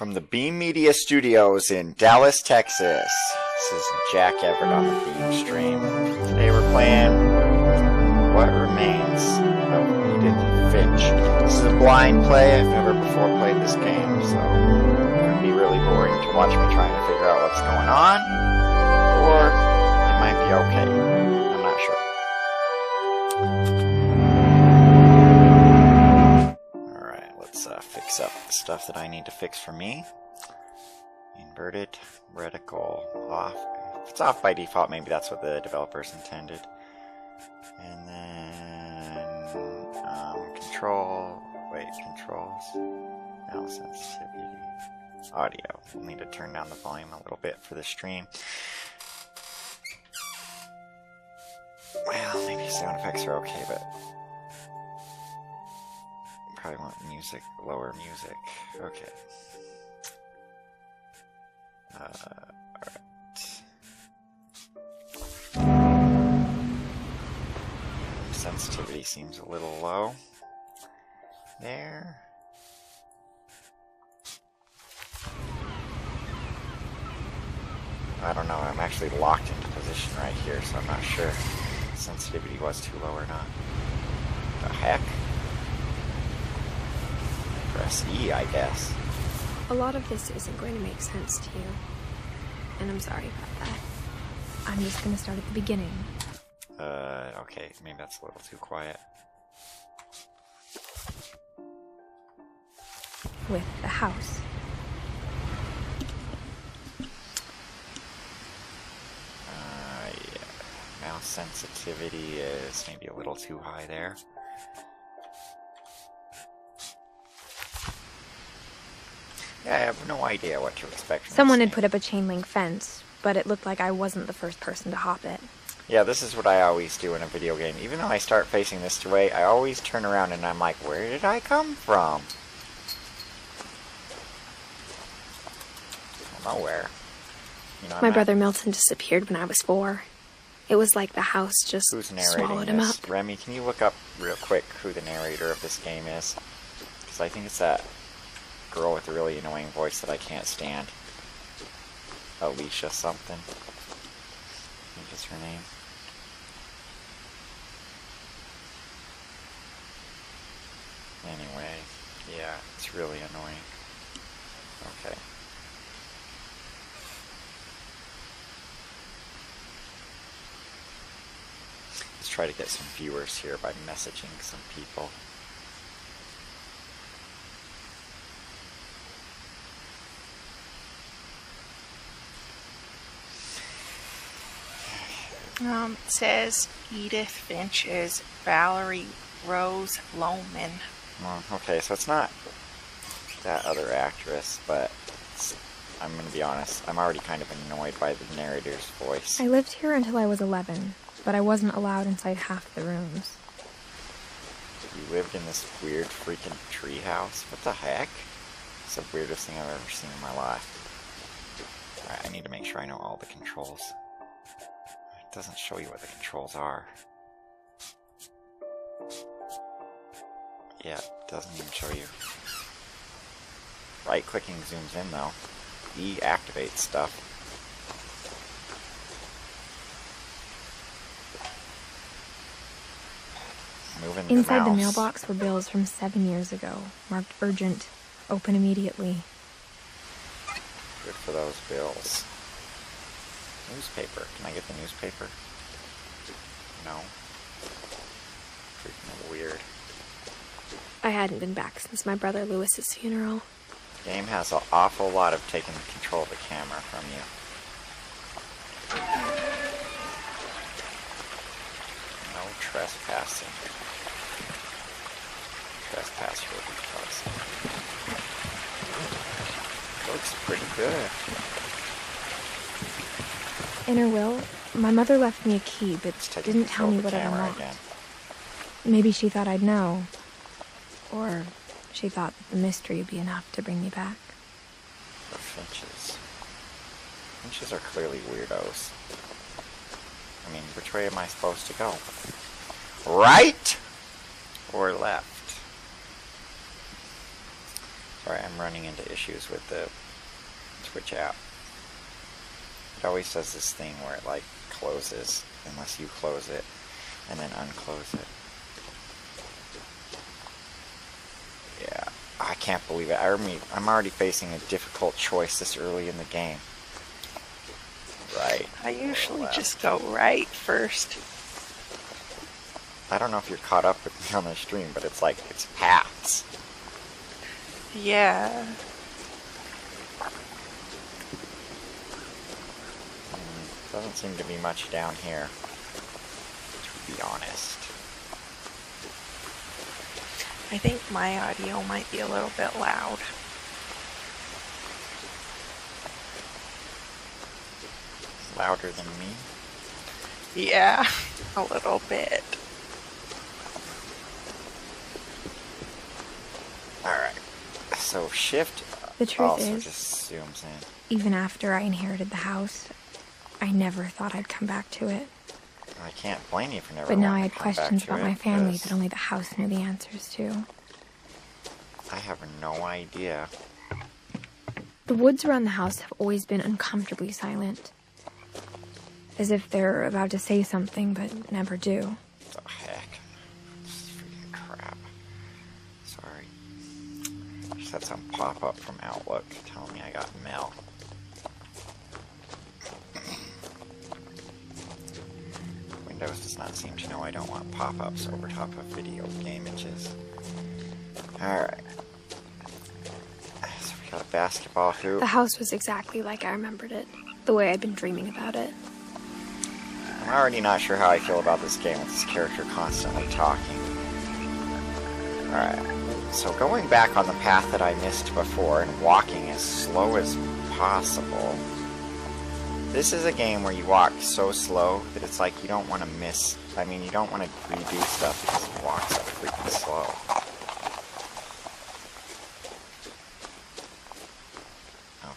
From the Beam Media Studios in Dallas, Texas. This is Jack Everett on the Beam stream. Today we're playing What Remains of Edith Finch. This is a blind play. I've never before played this game, so it would be really boring to watch me trying to figure out what's going on. Or it might be okay. I'm not sure. Fix up the stuff that I need to fix for me. Inverted reticle off. If it's off by default, maybe that's what the developers intended. And then controls. Now sensitivity. Audio. We'll need to turn down the volume a little bit for the stream. Well, maybe sound effects are okay, but probably want music, lower music. Okay. Alright. Sensitivity seems a little low. There. I don't know, I'm actually locked into position right here, so I'm not sure if sensitivity was too low or not. The heck? Press E, I guess. A lot of this isn't going to make sense to you, and I'm sorry about that. I'm just going to start at the beginning. Okay, maybe that's a little too quiet. With the house. Yeah. Mouse sensitivity is maybe a little too high there. Yeah, I have no idea what to expect from Someone this had put up a chain link fence, but it looked like I wasn't the first person to hop it. Yeah, this is what I always do in a video game. Even though I start facing this way, I always turn around and I'm like, where did I come from? Nowhere. You know, My brother Milton disappeared when I was 4. It was like the house just swallowed him up. Remy, can you look up real quick who the narrator of this game is? Because I think it's that girl with a really annoying voice that I can't stand. Alicia something. I think is her name. Anyway, yeah, it's really annoying. Okay. Let's try to get some viewers here by messaging some people. It says Edith Finch is Valerie Rose Lohman. Okay, so it's not that other actress, but I'm going to be honest, I'm already kind of annoyed by the narrator's voice. I lived here until I was 11, but I wasn't allowed inside half the rooms. You lived in this weird freaking treehouse? What the heck? It's the weirdest thing I've ever seen in my life. Alright, I need to make sure I know all the controls. It doesn't show you what the controls are. Yeah, it doesn't even show you. Right-clicking zooms in, though. E activates stuff. Moving the Inside mouse. the mailbox were bills from 7 years ago, marked urgent, open immediately. Good for those bills. Newspaper. Can I get the newspaper? No. Freaking weird. I hadn't been back since my brother Lewis's funeral. The game has an awful lot of taking control of the camera from you. No trespassing. Trespass will be caused. Looks pretty good. In her will, my mother left me a key, but didn't tell me what it unlocked. Maybe she thought I'd know. Or she thought that the mystery would be enough to bring me back. The Finches. Finches are clearly weirdos. I mean, which way am I supposed to go? Right? Or left? Sorry, I'm running into issues with the Twitch app. It always does this thing where it like closes unless you close it and then unclose it. Yeah, I can't believe it. I'm already facing a difficult choice this early in the game. Right. I usually just go right first. I don't know if you're caught up with me on the stream, but it's like, it's paths. Yeah. Doesn't seem to be much down here, to be honest. I think my audio might be a little bit loud. Louder than me? Yeah, a little bit. Alright, so shift The truth also is, just zooms in. even after I inherited the house, I never thought I'd come back to it. I can't blame you for never But now I wanting had to come back questions to about it, my family 'cause that only the house knew the answers to. I have no idea. The woods around the house have always been uncomfortably silent. As if they're about to say something, but never do. What the heck? This is freaking crap. Sorry. Just had some pop up from Outlook telling me I got mail. Windows does not seem to know I don't want pop-ups over top of video game images. Alright. So we got a basketball hoop. The house was exactly like I remembered it, the way I'd been dreaming about it. I'm already not sure how I feel about this game with this character constantly talking. Alright, so going back on the path that I missed before and walking as slow as possible. This is a game where you walk so slow that it's like you don't want to miss, I mean you don't want to redo stuff because you walk so freaking slow.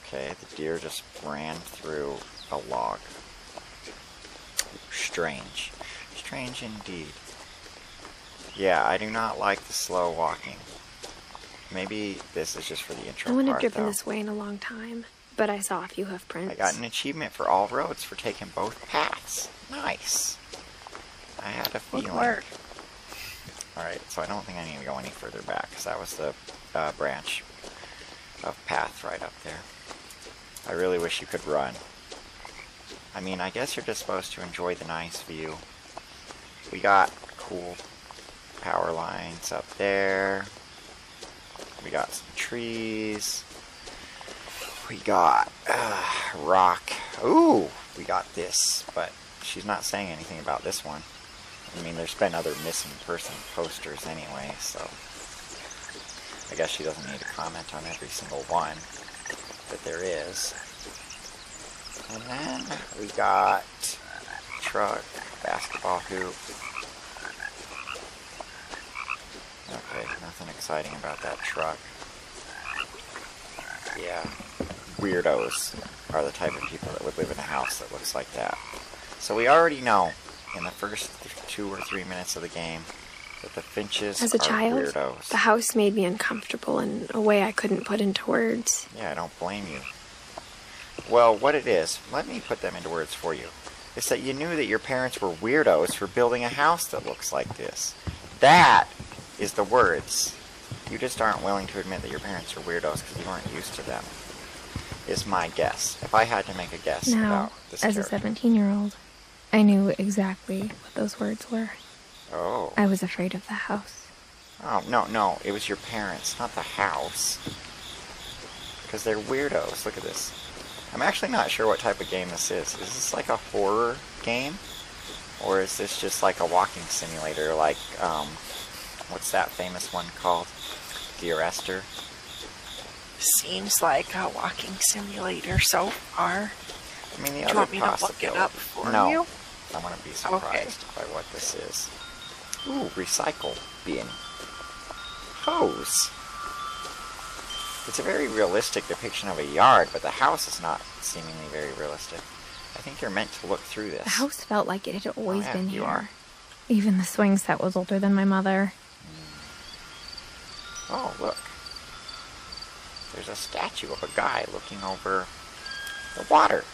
Okay, the deer just ran through a log. Strange. Strange indeed. Yeah, I do not like the slow walking. Maybe this is just for the intro I wouldn't have part, driven though. this way in a long time, but I saw a few hoof prints. I got an achievement for all roads for taking both paths. Nice. I had a feeling. Good work. Alright, so I don't think I need to go any further back, because that was the branch of path right up there. I really wish you could run. I mean, I guess you're just supposed to enjoy the nice view. We got cool power lines up there. We got some trees. We got rock. Ooh, we got this, but she's not saying anything about this one. I mean, there's been other missing person posters anyway, so I guess she doesn't need to comment on every single one that there is. And then we got truck, basketball hoop. Okay, nothing exciting about that truck. Yeah, weirdos are the type of people that would live in a house that looks like that. So we already know in the first 2 or 3 minutes of the game that the Finches As a are child, weirdos. the house made me uncomfortable in a way I couldn't put into words. Yeah, I don't blame you. Well, what it is, let me put them into words for you, is that you knew that your parents were weirdos for building a house that looks like this. That is the words. You just aren't willing to admit that your parents are weirdos because you weren't used to them, is my guess. If I had to make a guess Now, about this as a character. 17-year-old, I knew exactly what those words were. Oh. I was afraid of the house. Oh, no, it was your parents, not the house. Because they're weirdos. Look at this. I'm actually not sure what type of game this is. Is this like a horror game? Or is this just like a walking simulator like, what's that famous one called? Dear Esther? Seems like a walking simulator so far. I mean, the Do you other want me to look it possibility. up for No. you? I want to be surprised by what this is. Ooh, recycle bin. Hose. It's a very realistic depiction of a yard, but the house is not seemingly very realistic. I think you're meant to look through this. The house felt like it had always yeah, been you here. are. Even the swing set was older than my mother. Oh, look. There's a statue of a guy looking over the water.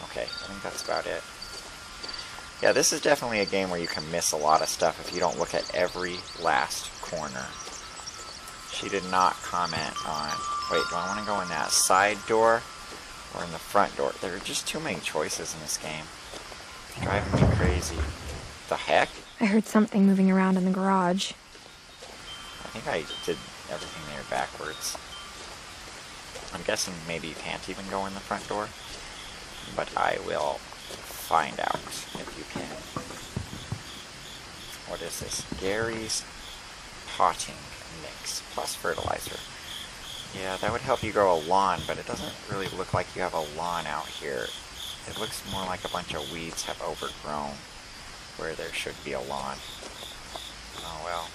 Okay, I think that's about it. Yeah, this is definitely a game where you can miss a lot of stuff if you don't look at every last corner. She did not comment on... Wait, do I want to go in that side door or in the front door? There are just too many choices in this game. It's driving me crazy. The heck? I heard something moving around in the garage. I think I did everything there backwards. I'm guessing maybe you can't even go in the front door, but I will find out if you can. What is this? Gary's potting mix plus fertilizer. Yeah, that would help you grow a lawn, but it doesn't really look like you have a lawn out here. It looks more like a bunch of weeds have overgrown where there should be a lawn. Oh well.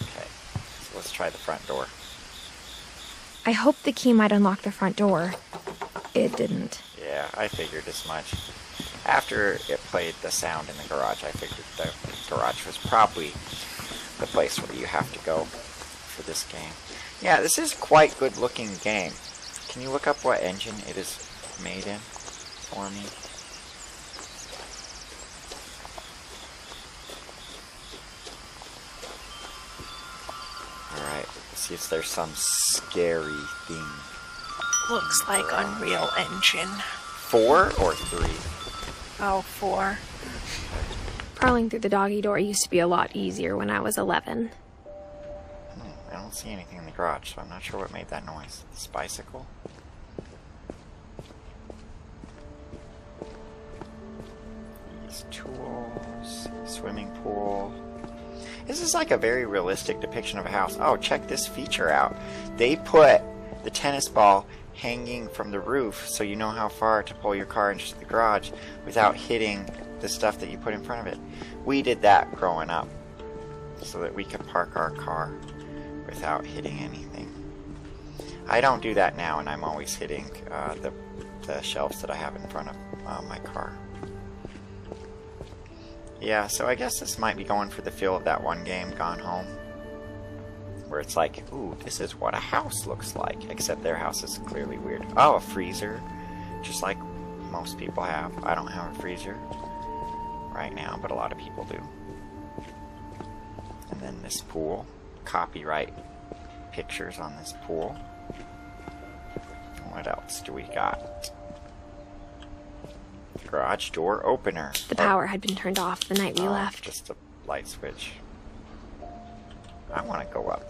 Okay, so let's try the front door. I hoped the key might unlock the front door. It didn't. Yeah, I figured as much. After it played the sound in the garage, I figured the garage was probably the place where you have to go for this game. Yeah, this is quite good looking game. Can you look up what engine it is made in for me? Alright, let's see if there's some scary thing. Looks like Unreal Engine. 4 or 3? Oh, 4. Crawling through the doggy door used to be a lot easier when I was 11. I don't see anything in the garage, so I'm not sure what made that noise. This bicycle? These tools. Swimming pool. This is like a very realistic depiction of a house. Oh, check this feature out. They put the tennis ball hanging from the roof so you know how far to pull your car into the garage without hitting the stuff that you put in front of it. We did that growing up so that we could park our car without hitting anything. I don't do that now, and I'm always hitting the shelves that I have in front of my car. Yeah, so I guess this might be going for the feel of that one game, Gone Home, where it's like, ooh, this is what a house looks like, except their house is clearly weird. Oh, a freezer, just like most people have. I don't have a freezer right now, but a lot of people do. And then this pool, copyright pictures on this pool. What else do we got? Garage door opener. The power had been turned off the night we left. Just a light switch. I want to go up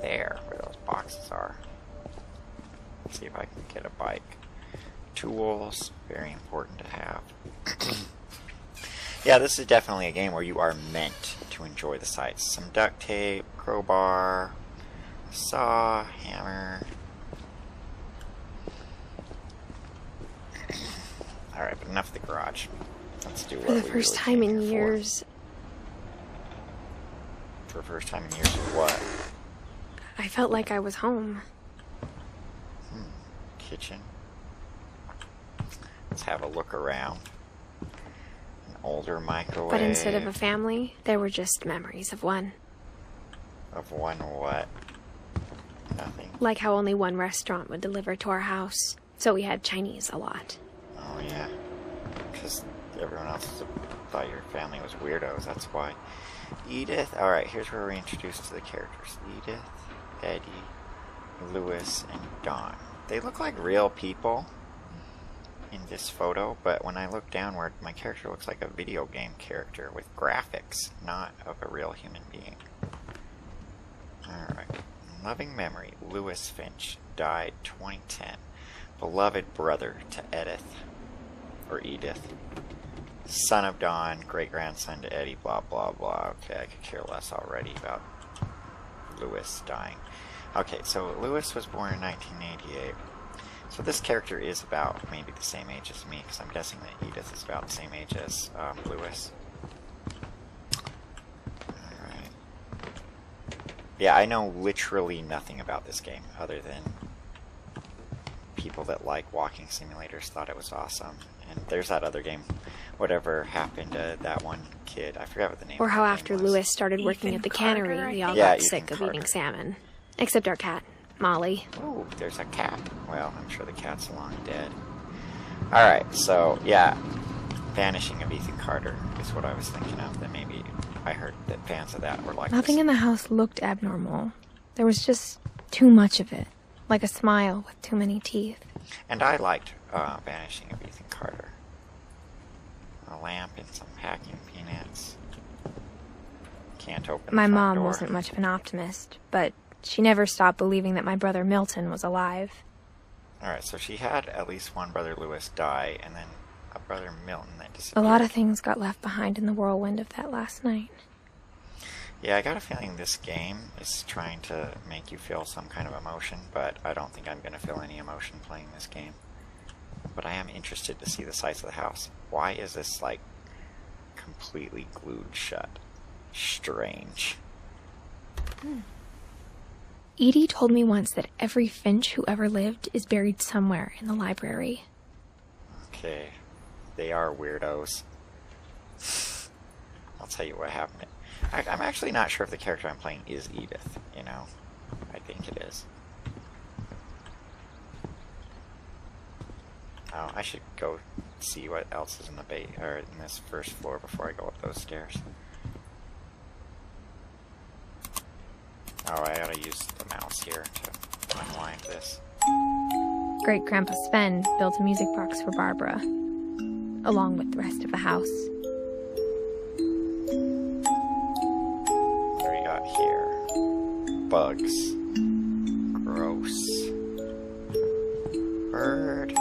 there where those boxes are. Let's see if I can get a bike. Tools, very important to have. Yeah, this is definitely a game where you are meant to enjoy the sights. Some duct tape, crowbar, saw, hammer. Alright, but enough of the garage. Let's do what For the we first really time came in here years, For the first time in years of what? I felt like I was home. Kitchen. Let's have a look around. An older microwave. But instead of a family, there were just memories of one. Of one what? Nothing. Like how only one restaurant would deliver to our house, so we had Chinese a lot. Oh yeah. Because everyone else thought your family was weirdos, that's why. Edith. Alright, here's where we're introduced to the characters. Edith, Eddie, Lewis, and Dawn. They look like real people in this photo, but when I look downward, my character looks like a video game character with graphics, not of a real human being. Alright. Loving memory. Lewis Finch died 2010. Beloved brother to Edith. Or Edith. Son of Dawn, great-grandson to Eddie, blah, blah, blah. Okay, I could care less already about Lewis dying. Okay, so Lewis was born in 1988. So this character is about maybe the same age as me, because I'm guessing that Edith is about the same age as Lewis. Alright. Yeah, I know literally nothing about this game, other than people that like walking simulators thought it was awesome. And there's that other game, whatever happened to that one kid. I forgot what the name Or of how the after game was. Lewis started working Ethan at the Carter, cannery, I we all think. got Yeah, sick Ethan of Carter. eating salmon. Except our cat. Molly. Ooh, there's a cat. Well, I'm sure the cat's long dead. Alright, so, yeah. Vanishing of Ethan Carter is what I was thinking of. That maybe I heard that fans of that were like Nothing this. in the house looked abnormal. There was just too much of it. Like a smile with too many teeth. And I liked Vanishing of Ethan Carter. A lamp and some packing peanuts. Can't open the My front mom door. wasn't much of an optimist, but she never stopped believing that my brother Milton was alive. Alright, so she had at least one brother Lewis die, and then a brother Milton that A disappeared. lot of things got left behind in the whirlwind of that last night. Yeah, I got a feeling this game is trying to make you feel some kind of emotion, but I don't think I'm going to feel any emotion playing this game. But I am interested to see the size of the house. Why is this, like, completely glued shut? Strange. Edie told me once that every Finch who ever lived is buried somewhere in the library. Okay. They are weirdos. I'll tell you what happened. I'm actually not sure if the character I'm playing is Edith, you know? I think it is. Oh, I should go see what else is in the or in this first floor before I go up those stairs. Oh, I gotta use the mouse here to unwind this. Great-Grandpa Sven built a music box for Barbara, along with the rest of the house. What do we got here? Bugs. Gross. Bird.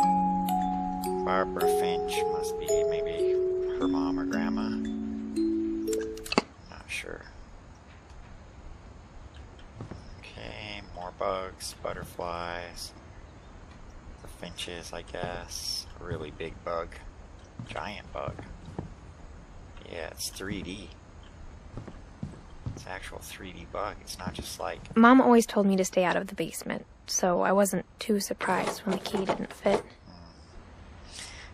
Barbara Finch must be maybe her mom or grandma. Not sure. Okay, more bugs, butterflies. The finches, I guess. A really big bug. Giant bug. Yeah, it's 3D. It's actual 3D bug. It's not just like... Mom always told me to stay out of the basement, so I wasn't too surprised when the key didn't fit.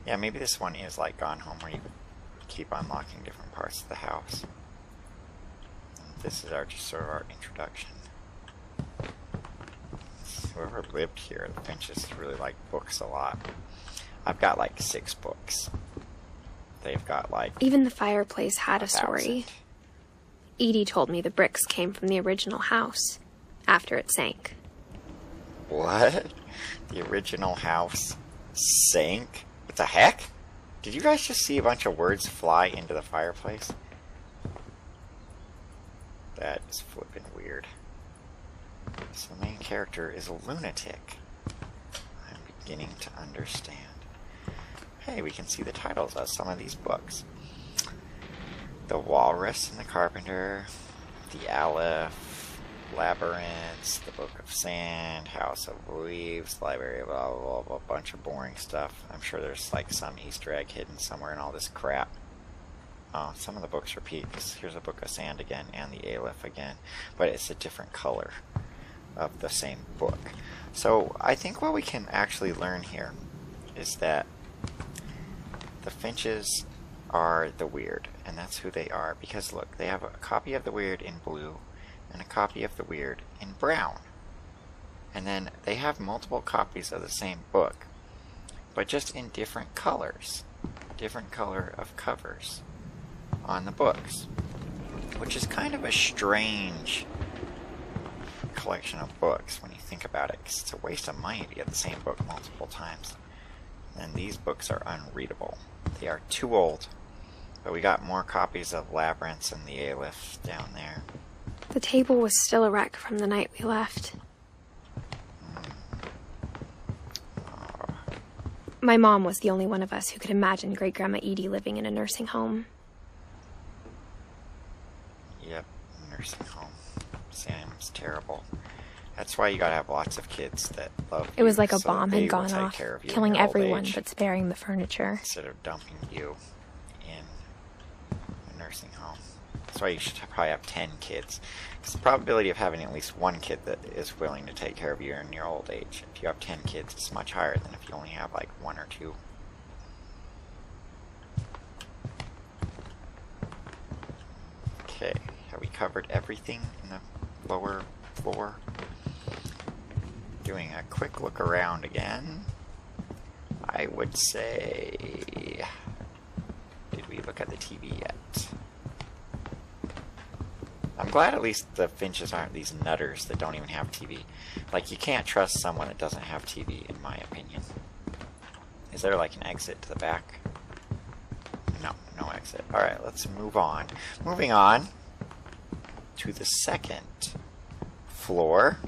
Yeah, maybe this one is like Gone Home, where you keep unlocking different parts of the house. And this is just sort of our introduction. Whoever lived here, the Finches really like books a lot. I've got like 6 books. They've got like... Even the fireplace had a story. 1,000. Edie told me the bricks came from the original house, after it sank. What? The original house sank? What the heck? Did you guys just see a bunch of words fly into the fireplace? That is flippin' weird. So the main character is a lunatic. I'm beginning to understand. Hey, we can see the titles of some of these books. The Walrus and the Carpenter, The Aleph, Labyrinths, The Book of Sand, House of Leaves, Library, blah, blah, blah, blah, a bunch of boring stuff. I'm sure there's like some Easter egg hidden somewhere in all this crap. Oh, some of the books repeat, because here's a Book of Sand again, and the Aleph again, but it's a different color of the same book. So I think what we can actually learn here is that the Finches are the Weird, and that's who they are, because look, they have a copy of the Weird in blue and a copy of the Weird in brown, and then they have multiple copies of the same book, but just in different colors, different color of covers on the books, which is kind of a strange collection of books when you think about it, because it's a waste of money to get the same book multiple times. And these books are unreadable. They are too old. But we got more copies of Labyrinths and the Aleph down there. The table was still a wreck from the night we left. Oh, My mom was the only one of us who could imagine Great-Grandma Edie living in a nursing home. yep, nursing home. Sounds terrible. That's why you gotta have lots of kids that love you. It was like a so bomb they had will gone take off, care of you in killing your old everyone age, but sparing the furniture. instead of dumping you in a nursing home. That's why you should probably have 10 kids. Because the probability of having at least one kid that is willing to take care of you in your old age, if you have 10 kids, is much higher than if you only have like 1 or 2. Okay, have we covered everything in the lower floor? doing a quick look around again, I would say... Did we look at the TV yet? I'm glad at least the Finches aren't these nutters that don't even have TV. Like, you can't trust someone that doesn't have TV, in my opinion. Is there like an exit to the back? No, no exit. Alright, let's move on. Moving on to the second floor.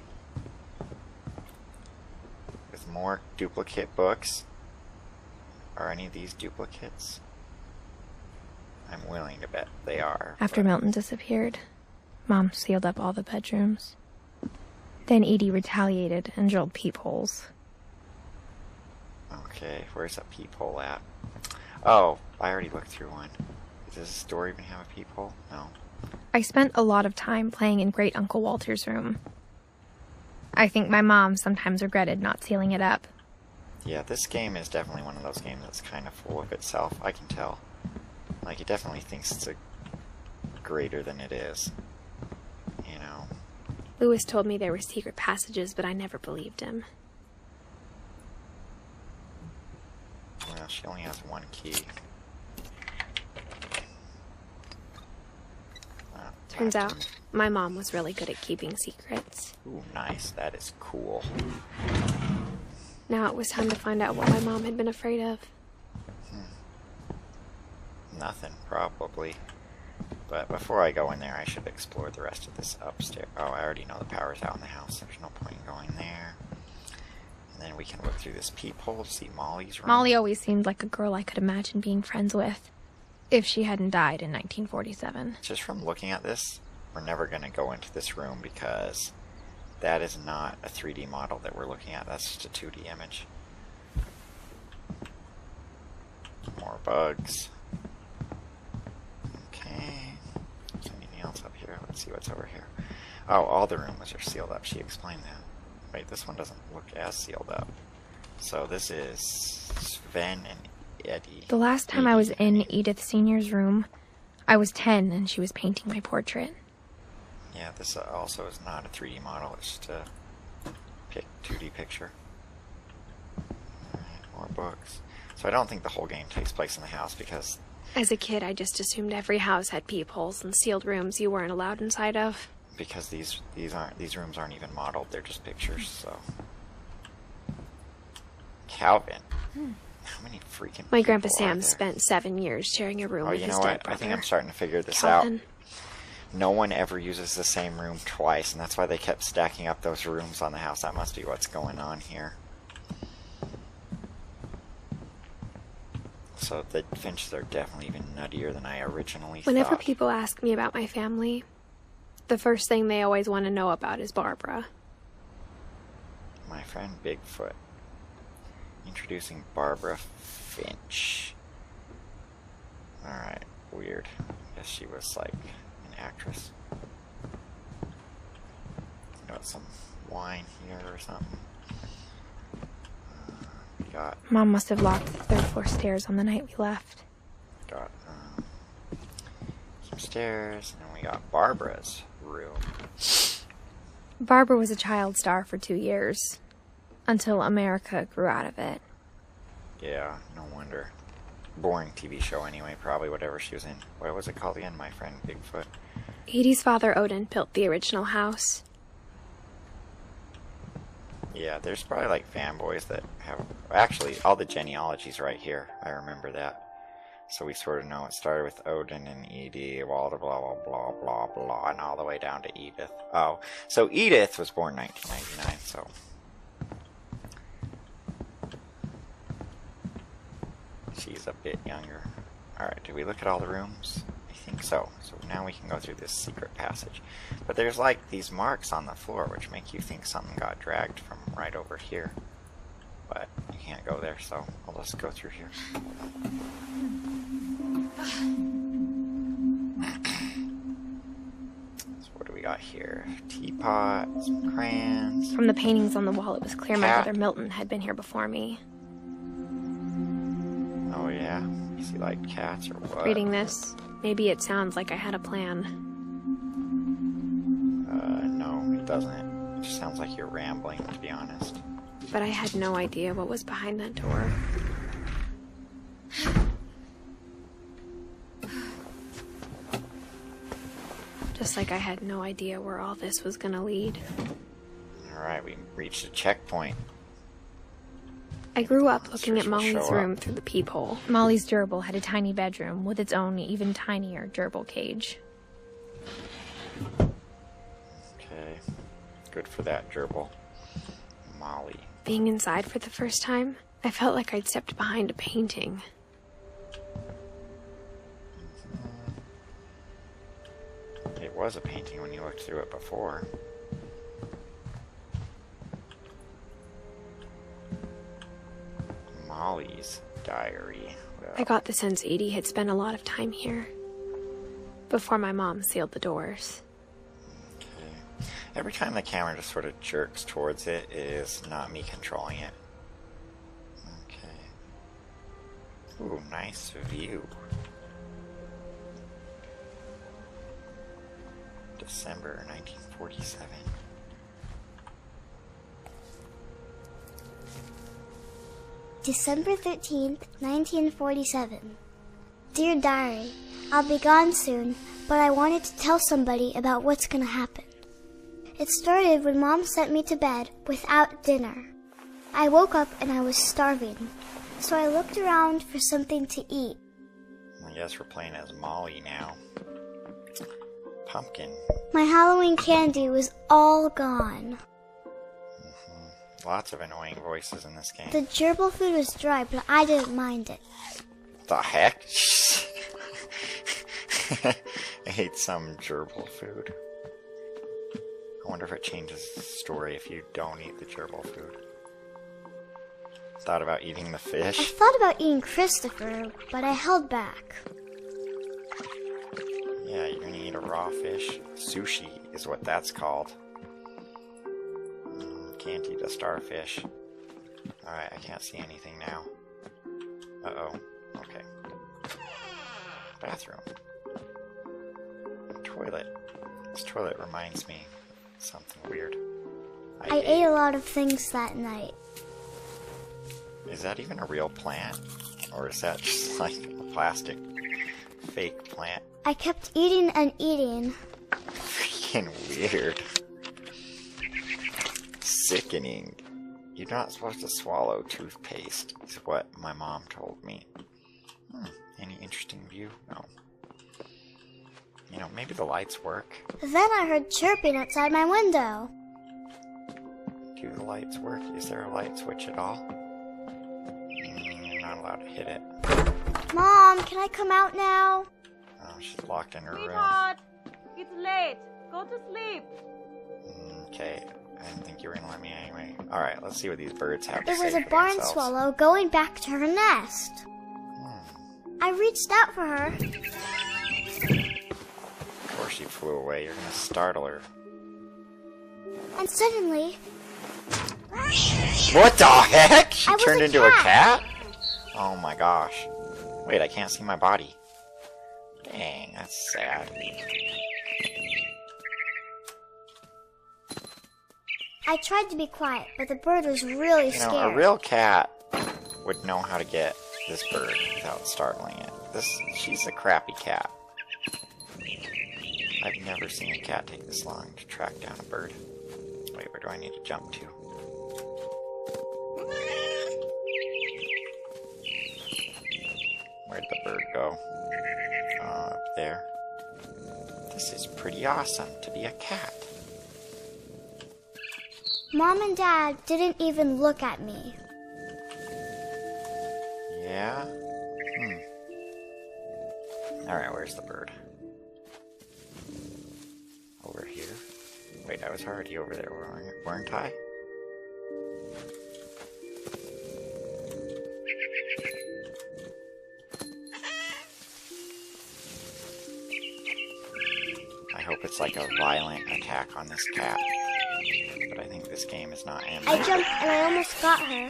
With more duplicate books. Are any of these duplicates? I'm willing to bet they are. After Milton disappeared, Mom sealed up all the bedrooms. Then Edie retaliated and drilled peepholes. Okay, where's a peephole at? Oh, I already looked through one. Does this door even have a peephole? No. I spent a lot of time playing in Great Uncle Walter's room. I think my mom sometimes regretted not sealing it up. Yeah, this game is definitely one of those games that's kind of full of itself. I can tell. Like, it definitely thinks it's a greater than it is. You know. Lewis told me there were secret passages, but I never believed him. Well, she only has one key. Turns out, my mom was really good at keeping secrets. Ooh, nice. That is cool. Now it was time to find out what my mom had been afraid of. Nothing, probably. But before I go in there, I should explore the rest of this upstairs. Oh, I already know the power's out in the house. There's no point in going there. And then we can look through this peephole to see Molly's room. Molly always seemed like a girl I could imagine being friends with. If she hadn't died in 1947. Just from looking at this, we're never going to go into this room because that is not a 3D model that we're looking at. That's just a 2D image. More bugs. Okay. Is there anything else up here? Let's see what's over here. Oh, all the rooms are sealed up. She explained that. Wait, this one doesn't look as sealed up. So this is Sven and Eddie. The last time I was in Edith Sr.'s room, I was 10 and she was painting my portrait. Yeah, this also is not a 3D model. It's just a 2D picture. Alright, more books. So I don't think the whole game takes place in the house because... As a kid, I just assumed every house had peepholes and sealed rooms you weren't allowed inside of. Because these rooms aren't even modeled. They're just pictures, so... Calvin. How many freaking My Grandpa people Sam are there? spent 7 years sharing a room with you his know dead what? brother. I think I'm starting to figure this Calvin. out. No one ever uses the same room twice, and that's why they kept stacking up those rooms on the house. That must be what's going on here. So the Finches are definitely even nuttier than I originally Whenever thought. people ask me about my family, the first thing they always want to know about is Barbara. My friend Bigfoot. Introducing Barbara Finch. Alright, weird. Guess she was like an actress. Got some wine here or something. We got Mom must have locked the third floor stairs on the night we left. some stairs, and then we got Barbara's room. Barbara was a child star for 2 years, until America grew out of it. Yeah, no wonder. Boring TV show anyway, probably whatever she was in. What was it called again? My Friend Bigfoot. Edie's father, Odin, built the original house. Yeah, there's probably like fanboys that have... Actually, all the genealogy's right here. I remember that. So we sort of know it started with Odin and Edie, blah, blah, blah, blah, blah, blah, and all the way down to Edith. Oh, so Edith was born 1999, so... She's a bit younger. Alright, did we look at all the rooms? I think so. So now we can go through this secret passage. But there's like these marks on the floor which make you think something got dragged from right over here. But you can't go there, so I'll just go through here. So what do we got here? Teapot, some crayons. From the paintings on the wall, it was clear my Cat. brother Milton had been here before me. Oh yeah, is he like cats or what? Reading this, maybe it sounds like I had a plan. No, it doesn't. Just sounds like you're rambling, to be honest. But I had no idea what was behind that door. Just like I had no idea where all this was gonna lead. Alright, we reached a checkpoint. I grew up looking at Monsters will Molly's show room up. through the peephole. Molly's gerbil had a tiny bedroom with its own even tinier gerbil cage. Okay. Good for that gerbil. Molly. Being inside for the first time, I felt like I'd stepped behind a painting. It was a painting when you looked through it before. Molly's diary. Well, I got the sense Edie had spent a lot of time here. Before my mom sealed the doors. okay. Every time the camera just sort of jerks towards it, it is not me controlling it. Okay. Ooh, nice view. December 1947. December 13th, 1947. Dear Diary, I'll be gone soon, but I wanted to tell somebody about what's gonna happen. It started when Mom sent me to bed without dinner. I woke up and I was starving, so I looked around for something to eat. I guess we're playing as Molly now. Pumpkin. My Halloween candy was all gone. Lots of annoying voices in this game. The gerbil food was dry, but I didn't mind it. The heck? I hate some gerbil food. I wonder if it changes the story if you don't eat the gerbil food. Thought about eating the I fish. thought about eating Christopher, but I held back. Yeah, you're gonna eat a raw fish. Sushi is what that's called. Can't eat a starfish. Alright, I can't see anything now. Uh-oh. Okay. Bathroom. Toilet. This toilet reminds me of something weird. I ate a lot of things that night. Is that even a real plant? Or is that just like a plastic fake plant? I kept eating and eating. Freaking weird. Sickening. You're not supposed to swallow toothpaste, is what my mom told me. Any interesting view? No. You know, maybe the lights work. Then I heard chirping outside my window. Do the lights work? Is there a light switch at all? You're not allowed to hit it. Mom, can I come out now? Oh, she's locked in her room. Sweetheart, it's late. Go to sleep. Okay, I didn't think you were gonna let me anyway. Alright, let's see what these birds have to It say was a for barn themselves. swallow going back to her nest. I reached out for her. Of course she flew away. You're gonna startle her. And suddenly, What the heck? She I was turned a into a cat. cat? Oh my gosh. Wait, I can't see my body. Dang, that's sad. I tried to be quiet, but the bird was really You know, scared. a real cat would know how to get this bird without startling it. She's a crappy cat. I've never seen a cat take this long to track down a bird. Wait, where do I need to jump to? Where'd the bird go? Up there. This is pretty awesome to be a cat. Mom and Dad didn't even look at me. Yeah? Alright, where's the bird? Over here? Wait, I was already over there, weren't I? I hope it's like a violent attack on this cat. But I think this game is not I animated. jumped and I almost got her.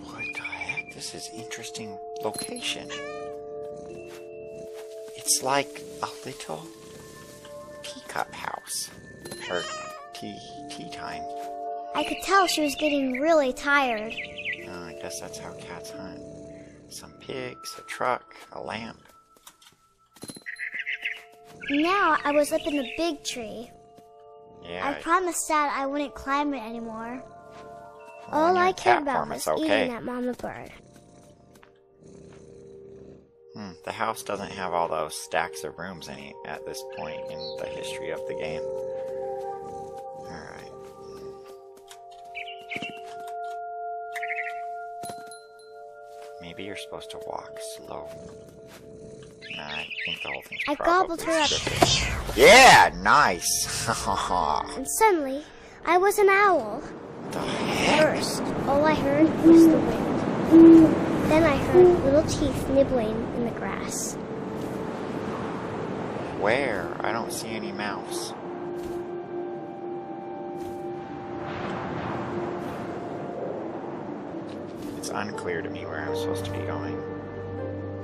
What the heck? This is interesting location. It's like a little teacup house. Or tea time. I could tell she was getting really tired. Oh, I guess that's how cats hunt. Some pigs, a truck, a lamp. Now I was up in the big tree. Yeah. I promised Dad I wouldn't climb it anymore. Well, All when you're I in cared cat about form, was it's okay. eating that mama bird. The house doesn't have all those stacks of rooms at this point in the history of the game. Alright. Maybe you're supposed to walk slow. Nah, I think the whole thing's I probably gobbled her up. scripted. Yeah, nice. And suddenly, I was an owl. The heck? First, all I heard was the wind. Then I heard little teeth nibbling in the grass. Where? I don't see any mouse. It's unclear to me where I'm supposed to be going.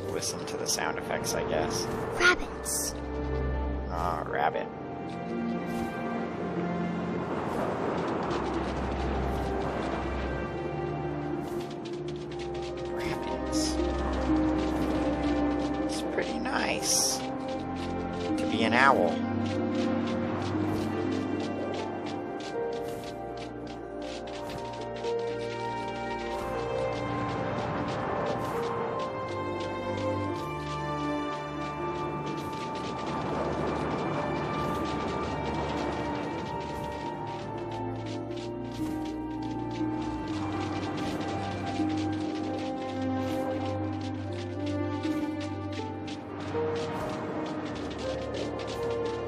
Listen to the sound effects, I guess. Rabbits. Ah, rabbit. Rabbits. It's pretty nice to be an owl.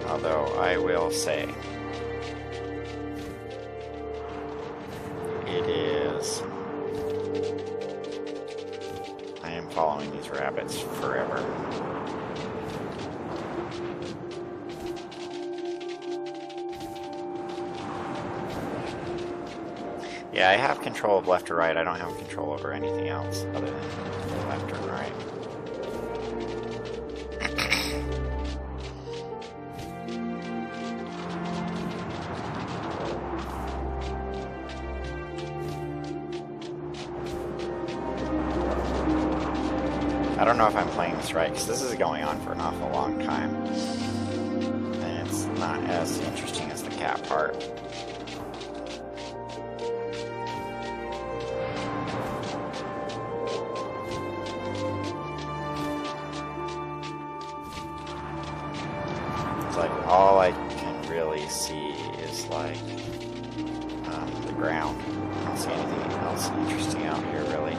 Although I will say, it is. I am following these rabbits forever. Yeah, I have control of left or right. I don't have control over anything else other than left or right. I don't know if I'm playing this right, because this is going on for an awful long time. And it's not as interesting as the cat part. It's like all I can really see is like the ground. I don't see anything else interesting out here, really.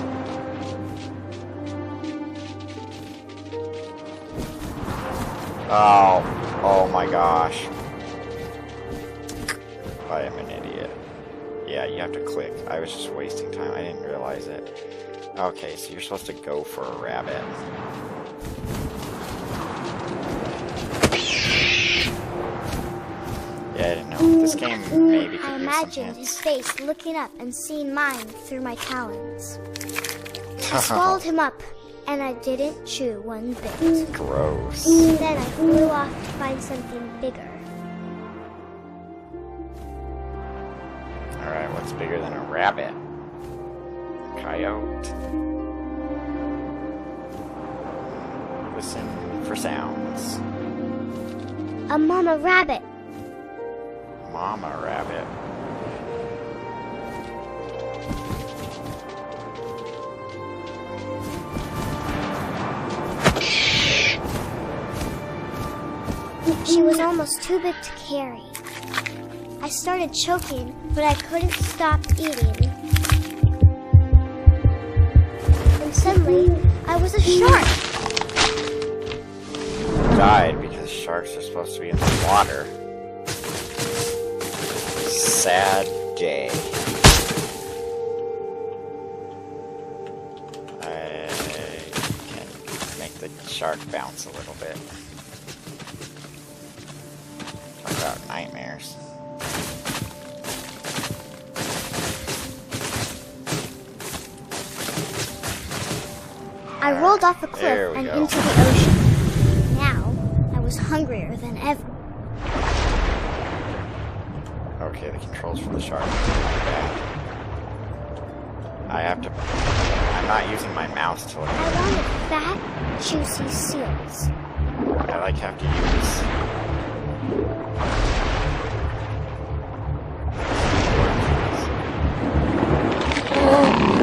Oh my gosh. I am an idiot. Yeah, you have to click. I was just wasting time. I didn't realize it. Okay, so you're supposed to go for a rabbit. Yeah, I didn't know. This game maybe could I use some imagined hints. his face looking up and seeing mine through my talons. I swallowed him up, and I didn't chew one bit. Gross. Then I flew off to find something bigger. Alright, what's bigger than a rabbit? Coyote. Listen for sounds. A mama rabbit. Mama rabbit. She was almost too big to carry. I started choking, but I couldn't stop eating. And suddenly, I was a shark. Died because sharks are supposed to be in the water. Sad day. I can make the shark bounce a little bit. Talk about nightmares. I rolled off a There cliff we and go. into the ocean. Now, I was hungrier than ever. Okay, the controls for the shark are I have to... I'm not using my mouse to look. I wanted fat, juicy seals. I like have to use...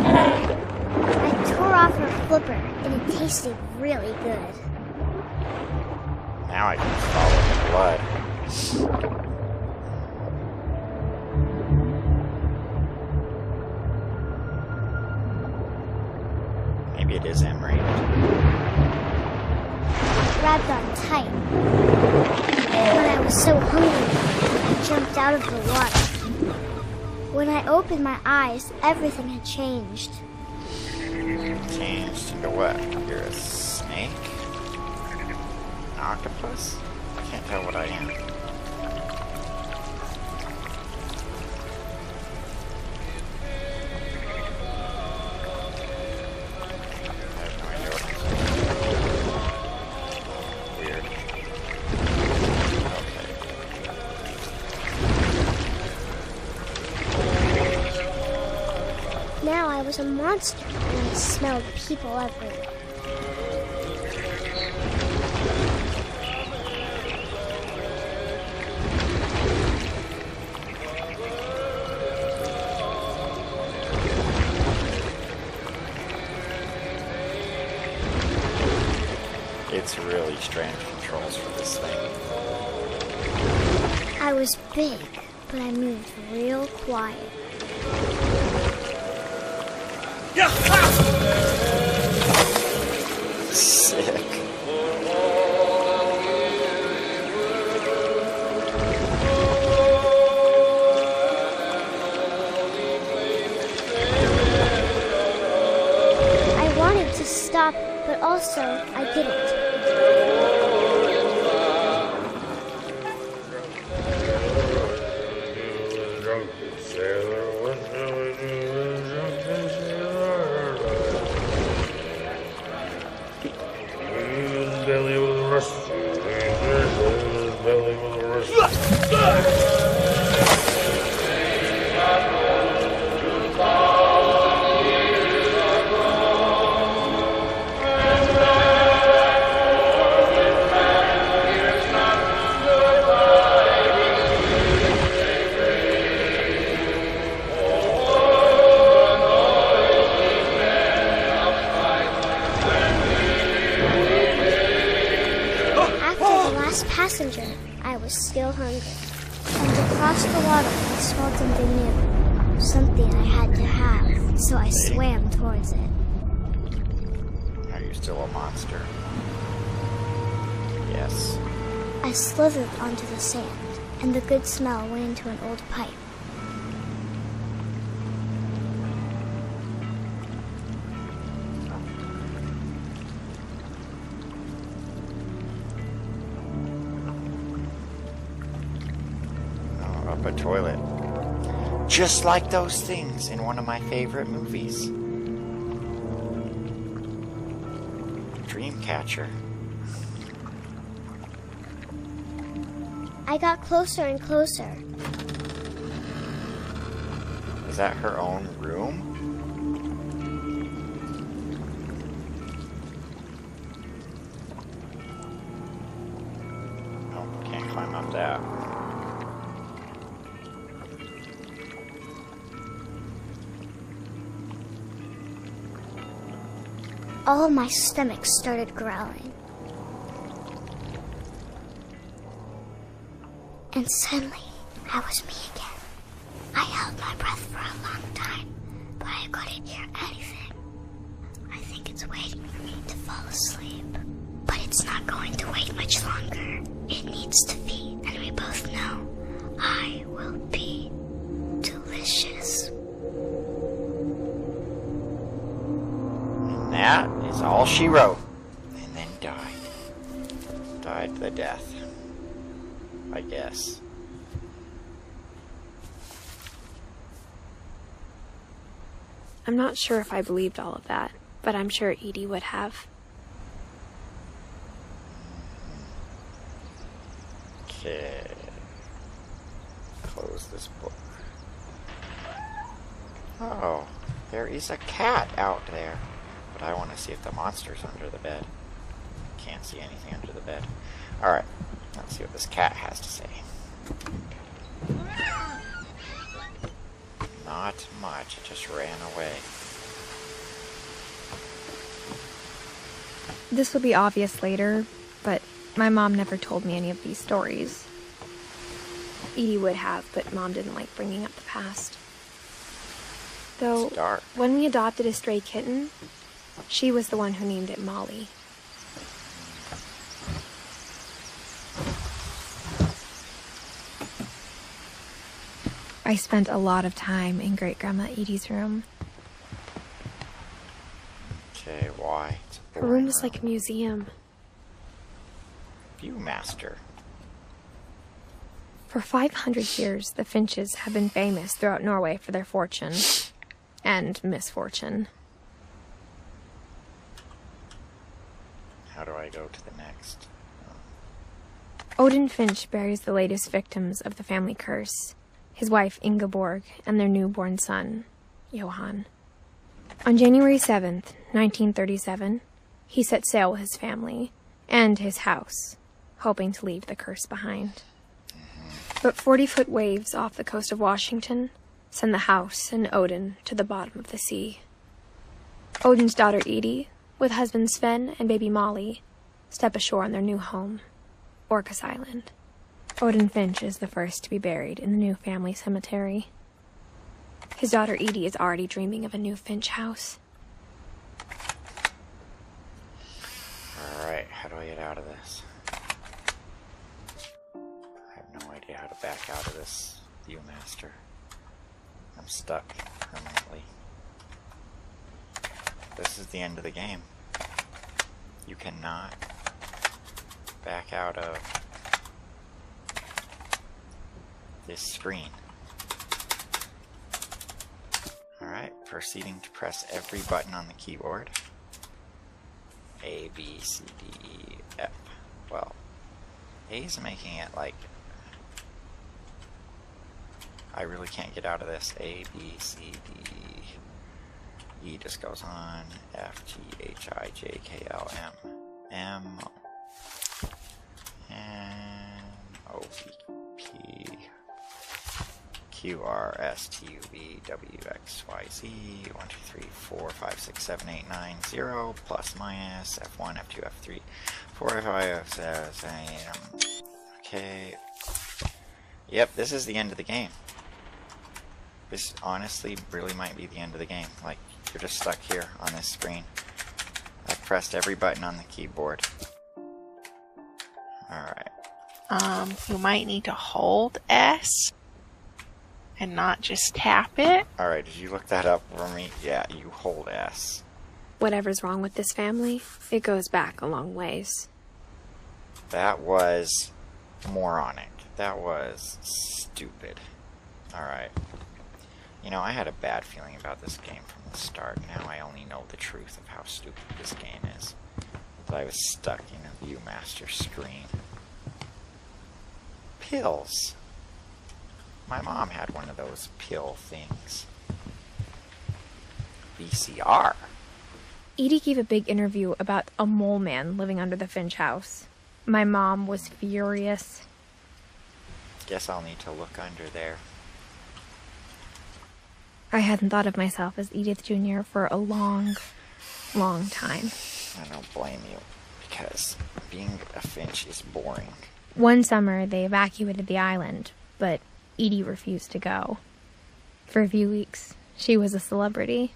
I tore off her flipper, and it tasted really good. Now I can follow the blood. Maybe it is emery. Grabbed on tight. But I was so hungry, I jumped out of the water. When I opened my eyes, everything had changed. Changed into what? You're a snake? An octopus? I can't tell what I am. Now I was a monster, and I smelled people everywhere. It's really strange controls for this thing. I was big, but I moved real quiet. Sick. I wanted to stop, but also I didn't. Passenger, I was still hungry. And across the water, I saw something new. Something I had to have, so I swam towards it. Are you still a monster? Yes. I slithered onto the sand, and the good smell went into an old pipe. A toilet. Just like those things in one of my favorite movies. Dreamcatcher. I got closer and closer. Is that her own room? Oh, can't climb up that. All of my stomach started growling. And suddenly, I was me again. I held my breath for a long time, but I couldn't hear anything. I think it's waiting for me to fall asleep. But it's not going to wait much longer. It needs to feed, and we both know I will be delicious. That is all she wrote. And then died. Died the death. I guess. I'm not sure if I believed all of that, but I'm sure Edie would have. Okay. close this book. Oh, there is a cat out there. But I want to see if the monster's under the bed. Can't see anything under the bed. Alright, let's see what this cat has to say. Not much, it just ran away. This will be obvious later, but my mom never told me any of these stories. Edie would have, but Mom didn't like bringing up the past. Though, It's dark. when we adopted a stray kitten, she was the one who named it Molly. I spent a lot of time in Great-Grandma Edie's room. Okay, why? It's a Her boring room was like a museum. Viewmaster. For 500 years, the Finches have been famous throughout Norway for their fortune and misfortune. How do I go to the next? Odin Finch buries the latest victims of the family curse, his wife Ingeborg and their newborn son, Johan. On January 7th, 1937, he set sail with his family and his house, hoping to leave the curse behind. But 40-foot waves off the coast of Washington send the house and Odin to the bottom of the sea. Odin's daughter Edie, with husband Sven and baby Molly, step ashore on their new home, Orcas Island. Odin Finch is the first to be buried in the new family cemetery. His daughter Edie is already dreaming of a new Finch house. Alright, how do I get out of this? I have no idea how to back out of this Viewmaster. I'm stuck permanently. This is the end of the game. You cannot back out of this screen. Alright, proceeding to press every button on the keyboard. A, B, C, D, E, F. Well, A is making it like... I really can't get out of this. A, B, C, D, E just goes on. F, G, H, I, J, K, L, M. M, N, O, P, P, Q, R, S, T, U, V, W, X, Y, Z, 1, 2, 3, 4, 5, 6, 7, 8, 9, 0, plus, minus, F1, F2, F3, 4, F5, F6, okay. Yep, this is the end of the game. This honestly really might be the end of the game. Like, you're just stuck here on this screen. I've pressed every button on the keyboard. Alright. You might need to hold S and not just tap it. Alright, did you look that up for me? Yeah, you hold S. Whatever's wrong with this family, it goes back a long ways. That was moronic. That was stupid. Alright. You know, I had a bad feeling about this game from the start. Now I only know the truth of how stupid this game is. That I was stuck in a Viewmaster screen. Pills. My mom had one of those pill things. VCR. Edie gave a big interview about a mole man living under the Finch house. My mom was furious. Guess I'll need to look under there. I hadn't thought of myself as Edith Jr. for a long, long time. I don't blame you, because being a Finch is boring. One summer, they evacuated the island, but Edie refused to go. For a few weeks, she was a celebrity.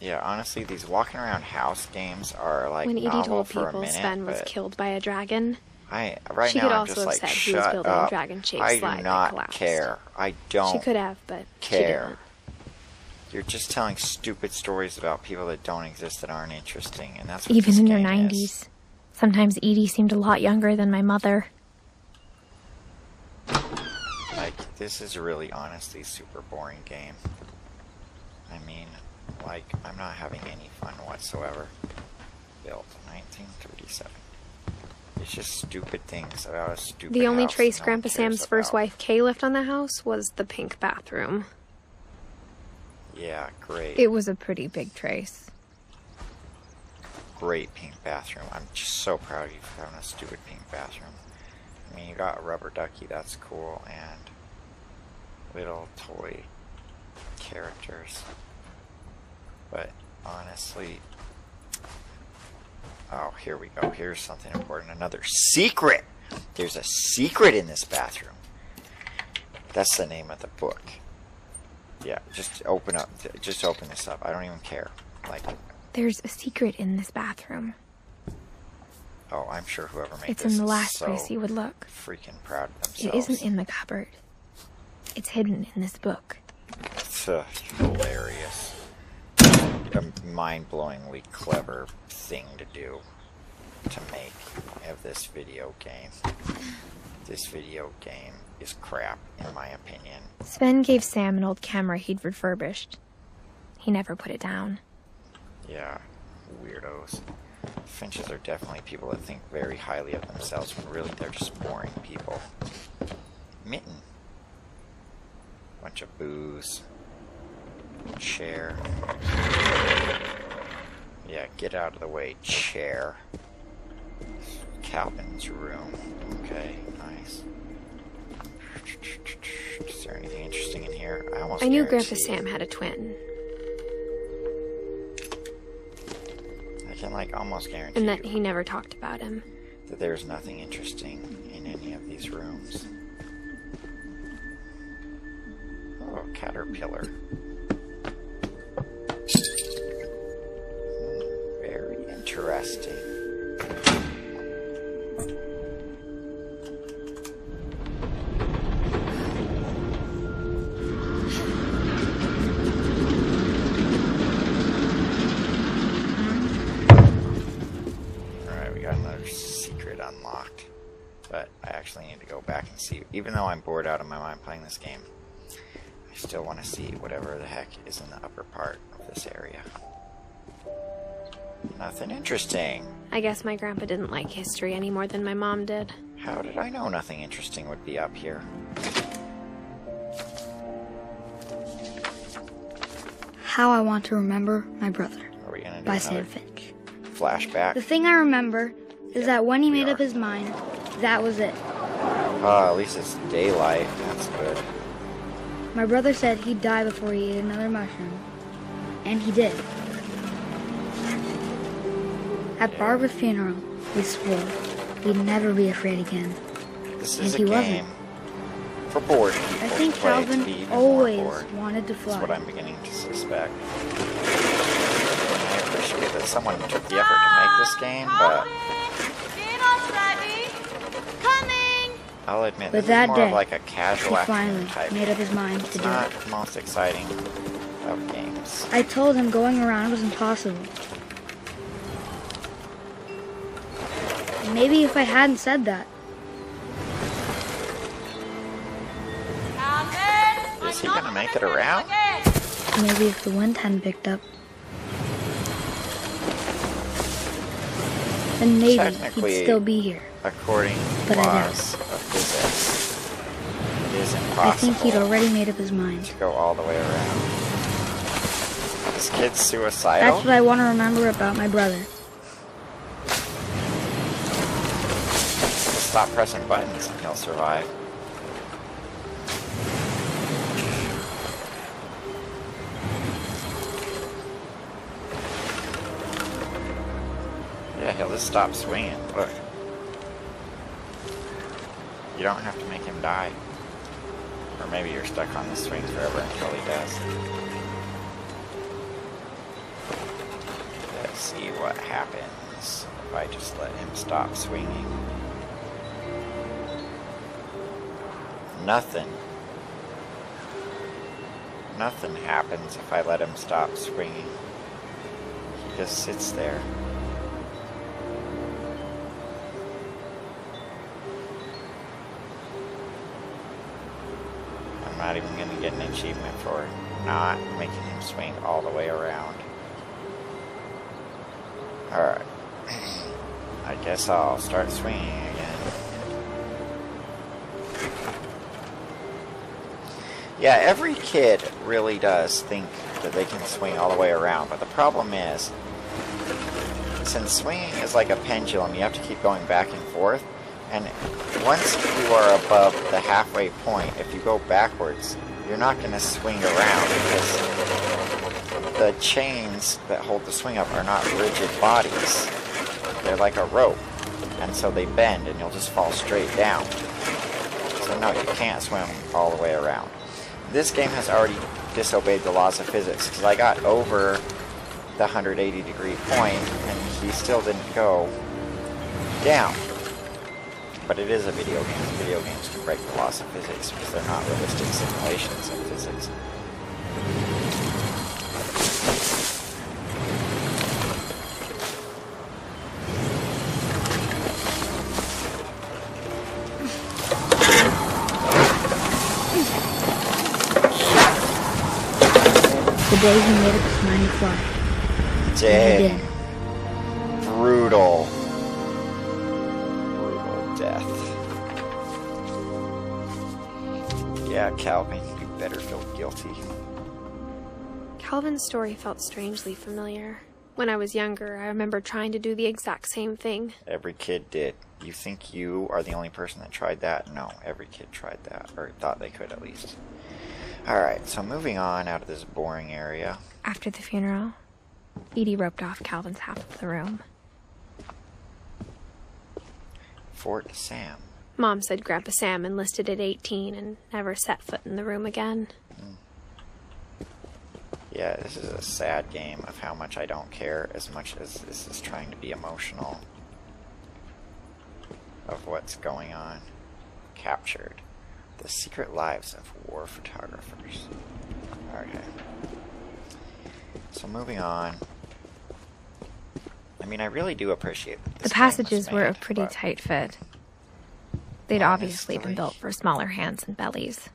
Yeah, honestly, these walking around house games are like When Edie novel told for a people minute, Sven was but killed by a dragon, right she now could I'm also just have like, said he was shut building a up. dragon-shaped I slide do that not collapsed. care. I don't She could have, but care. she didn't. You're just telling stupid stories about people that don't exist that aren't interesting, and that's what Even this in her game 90s. is. Sometimes Edie seemed a lot younger than my mother. Like, this is really honestly super boring game. I mean, like, I'm not having any fun whatsoever. Built 1937. It's just stupid things about a stupid The only house trace no one Grandpa cares Sam's first about. wife Kay left on the house was the pink bathroom. Yeah, great. It was a pretty big trace. Great pink bathroom. I'm just so proud of you for having a stupid pink bathroom. I mean, you got a rubber ducky, that's cool, and little toy characters. But honestly, oh, here we go. Here's something important. Another secret. There's a secret in this bathroom. That's the name of the book. Yeah, just open up. Just open this up. I don't even care. Like, There's a secret in this bathroom. oh, I'm sure whoever made It's this in the is last so place you would look. freaking proud of It themselves. isn't in the cupboard. It's hidden in this book. It's hilarious. A mind-blowingly clever thing to do to make of this video game. This video game is crap, in my opinion. Sven gave Sam an old camera he'd refurbished. He never put it down. Yeah, weirdos. Finches are definitely people that think very highly of themselves when really they're just boring people. Mitten. Bunch of booze. Chair. Yeah, get out of the way, chair. Calvin's room. Okay, nice. Is there anything interesting in here? I knew Grandpa Sam had a twin, I can like almost guarantee and that you he never talked about him. that there's nothing interesting in any of these rooms. Oh, caterpillar. Very interesting. Alright, we got another secret unlocked. But I actually need to go back and see. Even though I'm bored out of my mind playing this game, I still want to see whatever the heck is in the upper part of this area. Nothing interesting. I guess my grandpa didn't like history any more than my mom did. How did I know nothing interesting would be up here? How I Want to Remember My Brother Are we gonna do by another Sam Finch. flashback? The thing I remember is that when he made up his mind, that was it. At least it's daylight. That's good. My brother said he'd die before he ate another mushroom. And he did. At Barbara's funeral, we swore we'd never be afraid again. This And is a he game wasn't. for bored people. I think to play to be Calvin even more always bored. wanted to That's what fly. I'm beginning to suspect. I appreciate that someone took the effort to make this game, but Dinner's ready. Coming. I'll admit But this that is more day, of like a casual He afternoon finally type. made up his mind to It's do not it. the most exciting of games. I told him going around was impossible. Maybe if I hadn't said that, Calvin. Is he gonna make it around? maybe if the wind hadn't picked up, then maybe Technically, he'd still be here. According to But I laws of physics, it is I think he'd impossible already made up his mind. to go all the way around. This kid's suicidal? That's what I want to remember about my brother. Stop pressing buttons and he'll survive. Yeah, he'll just stop swinging. Look. You don't have to make him die. Or maybe you're stuck on the swing forever until he does. Let's see what happens if I just let him stop swinging. Nothing. Nothing happens if I let him stop swinging. He just sits there. I'm not even going to get an achievement for not making him swing all the way around. Alright. I guess I'll start swinging again. Yeah, every kid really does think that they can swing all the way around, but the problem is, since swinging is like a pendulum, you have to keep going back and forth, and once you are above the halfway point, if you go backwards, you're not going to swing around because the chains that hold the swing up are not rigid bodies. They're like a rope, and so they bend and you'll just fall straight down. So no, you can't swim all the way around. This game has already disobeyed the laws of physics because I got over the 180-degree point and he still didn't go down. But it is a video game. Video games can break the laws of physics because they're not realistic simulations of physics. The day he made up his mind to fly. Dang. Brutal. Brutal death. Yeah, Calvin, you better feel guilty. Calvin's story felt strangely familiar. When I was younger, I remember trying to do the exact same thing. Every kid did. You think you are the only person that tried that? No, every kid tried that, or thought they could at least. Alright, so moving on out of this boring area. After the funeral, Edie roped off Calvin's half of the room. Fort Sam. Mom said Grandpa Sam enlisted at 18 and never set foot in the room again. Yeah, this is a sad game of how much I don't care as much as this is trying to be emotional of what's going on. Captured. The Secret Lives of War Photographers. Okay. So moving on. I mean, I really do appreciate that this The passages game was were a made, pretty but tight fit. They'd obviously been built for smaller hands and bellies.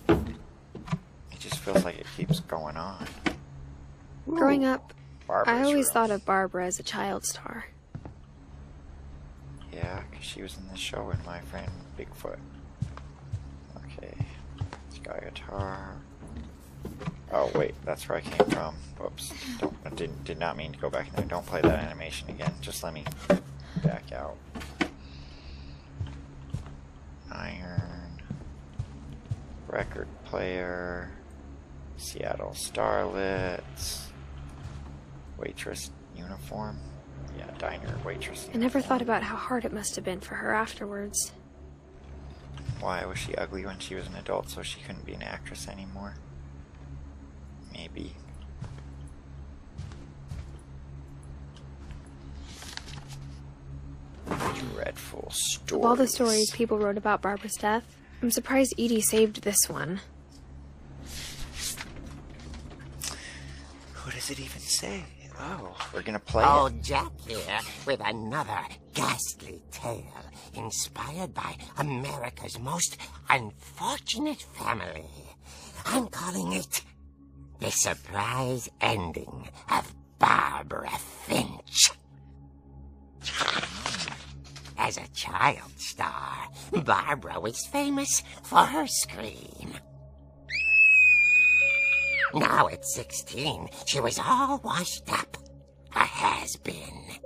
It just feels like it keeps going on. Growing up, Barbara's I always room. thought of Barbara as a child star. Yeah, because she was in the show with my friend Bigfoot. Okay. Sky guitar. Oh wait, that's where I came from. Whoops. I did not mean to go back in there. Don't play that animation again. Just let me back out. Iron. Record player. Seattle Starlets. Waitress uniform. Yeah, diner waitress uniform. I never thought about how hard it must have been for her afterwards. Why, was she ugly when she was an adult so she couldn't be an actress anymore? Maybe. Dreadful stories. Of all the stories people wrote about Barbara's death, I'm surprised Edie saved this one. What does it even say? Oh, we're gonna play Oh, it. Jack here with another ghastly tale inspired by America's most unfortunate family. I'm calling it The Surprise Ending of Barbara Finch. As a child star, Barbara was famous for her scream. Now at 16, she was all washed up. A has-been.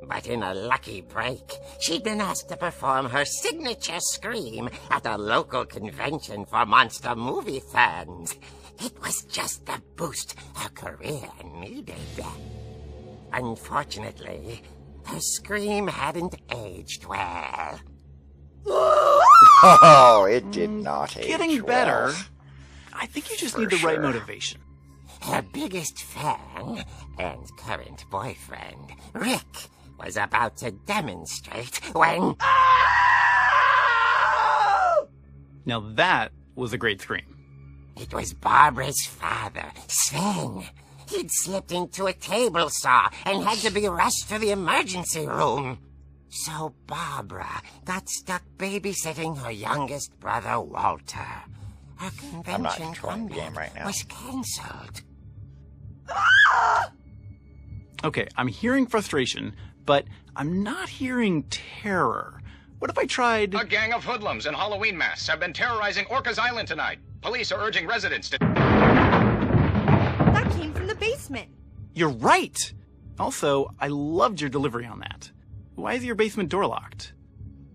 But in a lucky break, she'd been asked to perform her signature scream at a local convention for monster movie fans. It was just the boost her career needed. Unfortunately, her scream hadn't aged well. Oh, it did not age Getting better. well. I think you just For need the right sure. motivation. Her biggest fan and current boyfriend, Rick, was about to demonstrate when... Now that was a great scream. It was Barbara's father, Sven. He'd slipped into a table saw and had to be rushed to the emergency room. So Barbara got stuck babysitting her youngest brother, Walter. Her I'm not convention controlling the game right now. was cancelled. Okay, I'm hearing frustration, but I'm not hearing terror. What if I tried... A gang of hoodlums in Halloween masks have been terrorizing Orcas Island tonight. Police are urging residents to... That came from the basement. You're right! Also, I loved your delivery on that. Why is your basement door locked?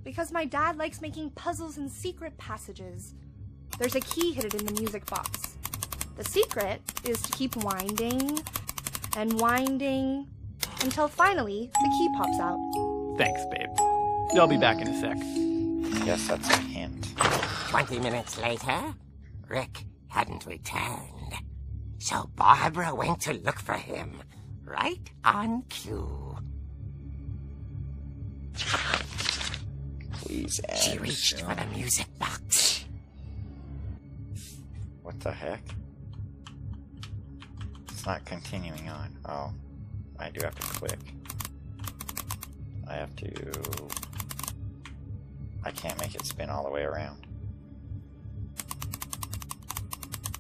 Because my dad likes making puzzles and secret passages. There's a key hidden in the music box. The secret is to keep winding and winding until finally the key pops out. Thanks, babe. I'll be back in a sec. I guess that's a hint. 20 minutes later, Rick hadn't returned. So Barbara went to look for him, right on cue. Please end. She reached for the music box. What the heck? It's not continuing on. Oh, I do have to click. I can't make it spin all the way around.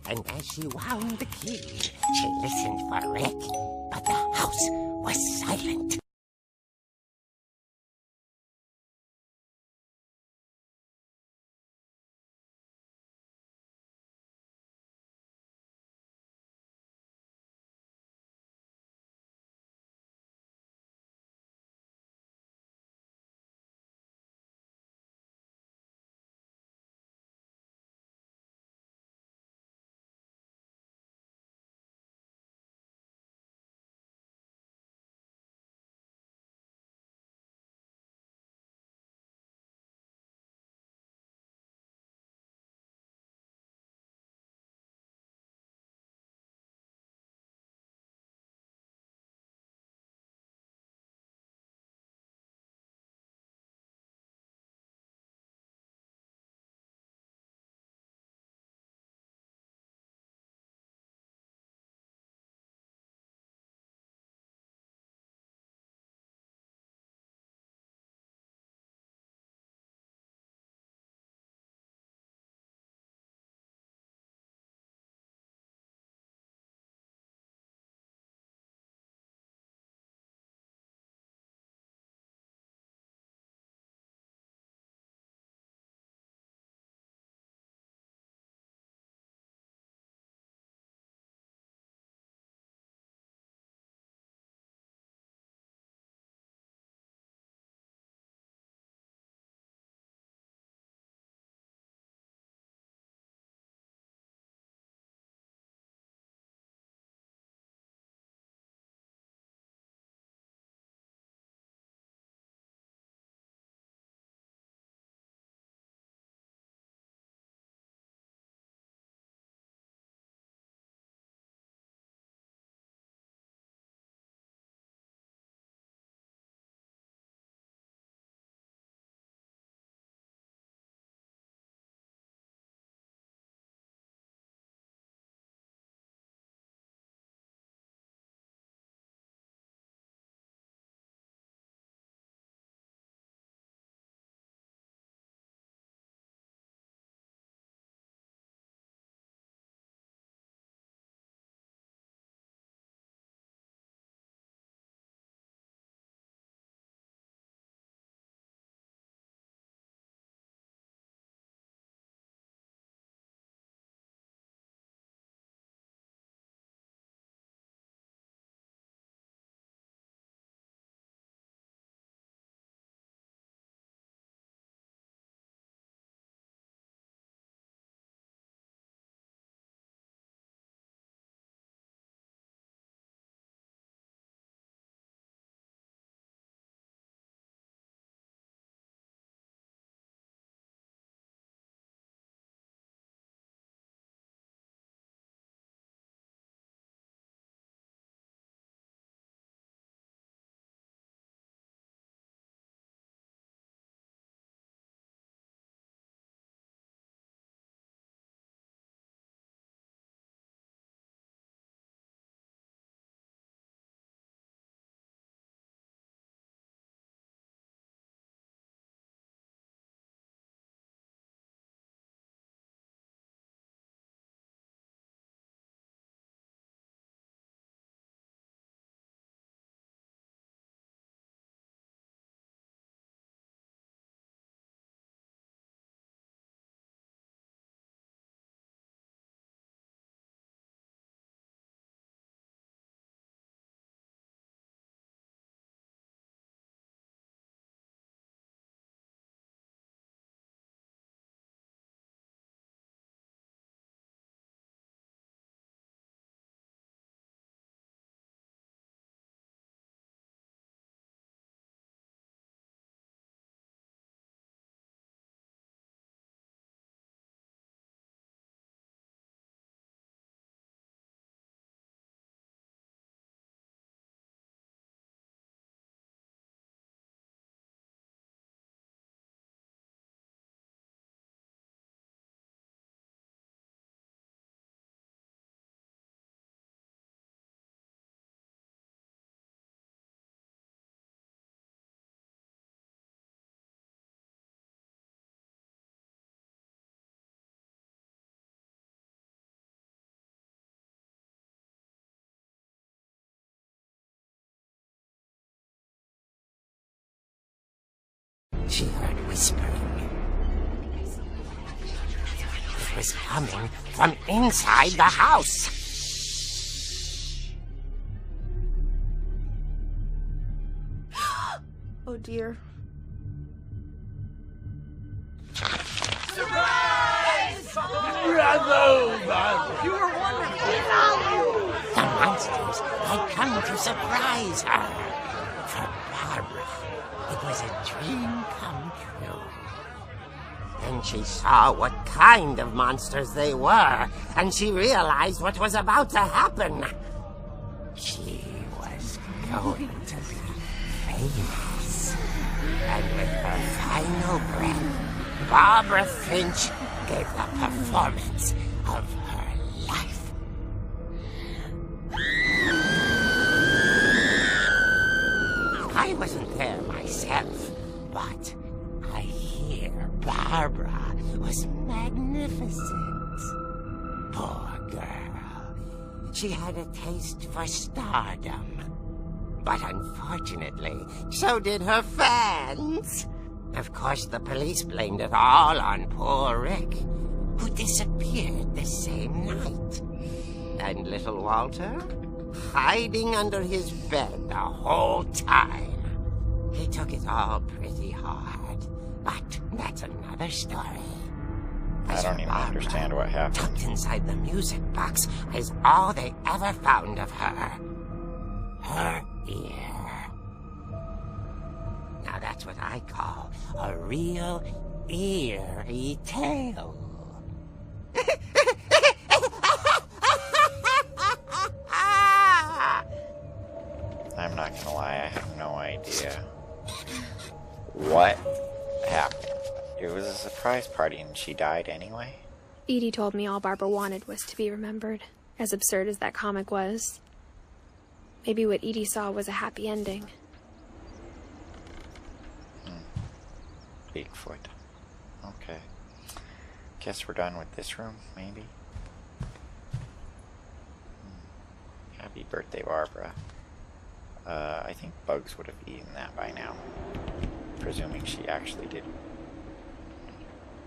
And as she wound the key, she listened for Rick, but the house was silent. she heard whispering. It was coming from inside the house. Oh dear. The monsters had come to surprise her. For Barbara, it was a dream come true. Then she saw what kind of monsters they were, and she realized what was about to happen. She was going to be famous. And with her final breath, Barbara Finch gave the performance of her life. I wasn't there myself, but I hear Barbara was magnificent. Poor girl. She had a taste for stardom. But unfortunately, so did her fans. Of course, the police blamed it all on poor Rick, who disappeared the same night. And little Walter, hiding under his bed the whole time. He took it all pretty hard, but that's another story. I don't even understand what happened. Tucked inside the music box was all they ever found of her. Her ear. Now that's what I call a real eerie tale. I'm not gonna lie, I have no idea what happened. It was a surprise party and she died anyway? Edie told me all Barbara wanted was to be remembered, as absurd as that comic was. Maybe what Edie saw was a happy ending. Bigfoot. Okay. Guess we're done with this room, maybe? Happy birthday, Barbara. I think bugs would have eaten that by now. Presuming she actually did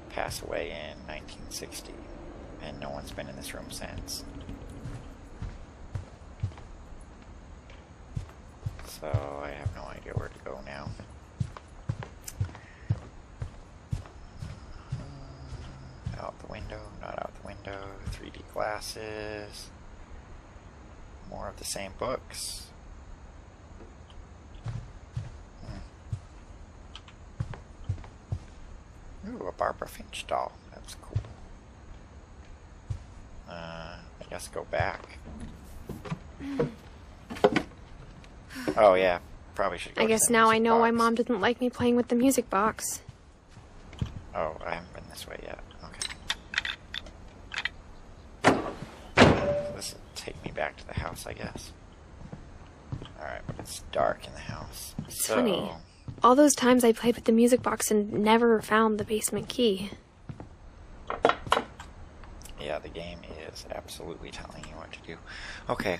pass away in 1960. And no one's been in this room since. So I have no idea where to go now. Out the window, not out the window. 3D glasses. More of the same books. Ooh, a Barbara Finch doll. That's cool. I guess go back. Oh yeah, probably should go I guess now I know why Mom didn't like me playing with the music box. Oh, I haven't been this way yet. Okay. This will take me back to the house, I guess. Alright, but it's dark in the house. It's funny. All those times I played with the music box and never found the basement key. Yeah, the game is absolutely telling you what to do. Okay.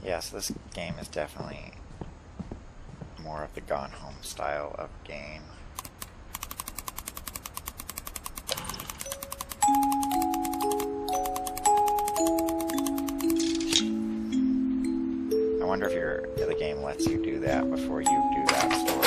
Yeah, so this game is definitely more of the Gone Home style of game. I wonder if the game lets you do that before you do that story.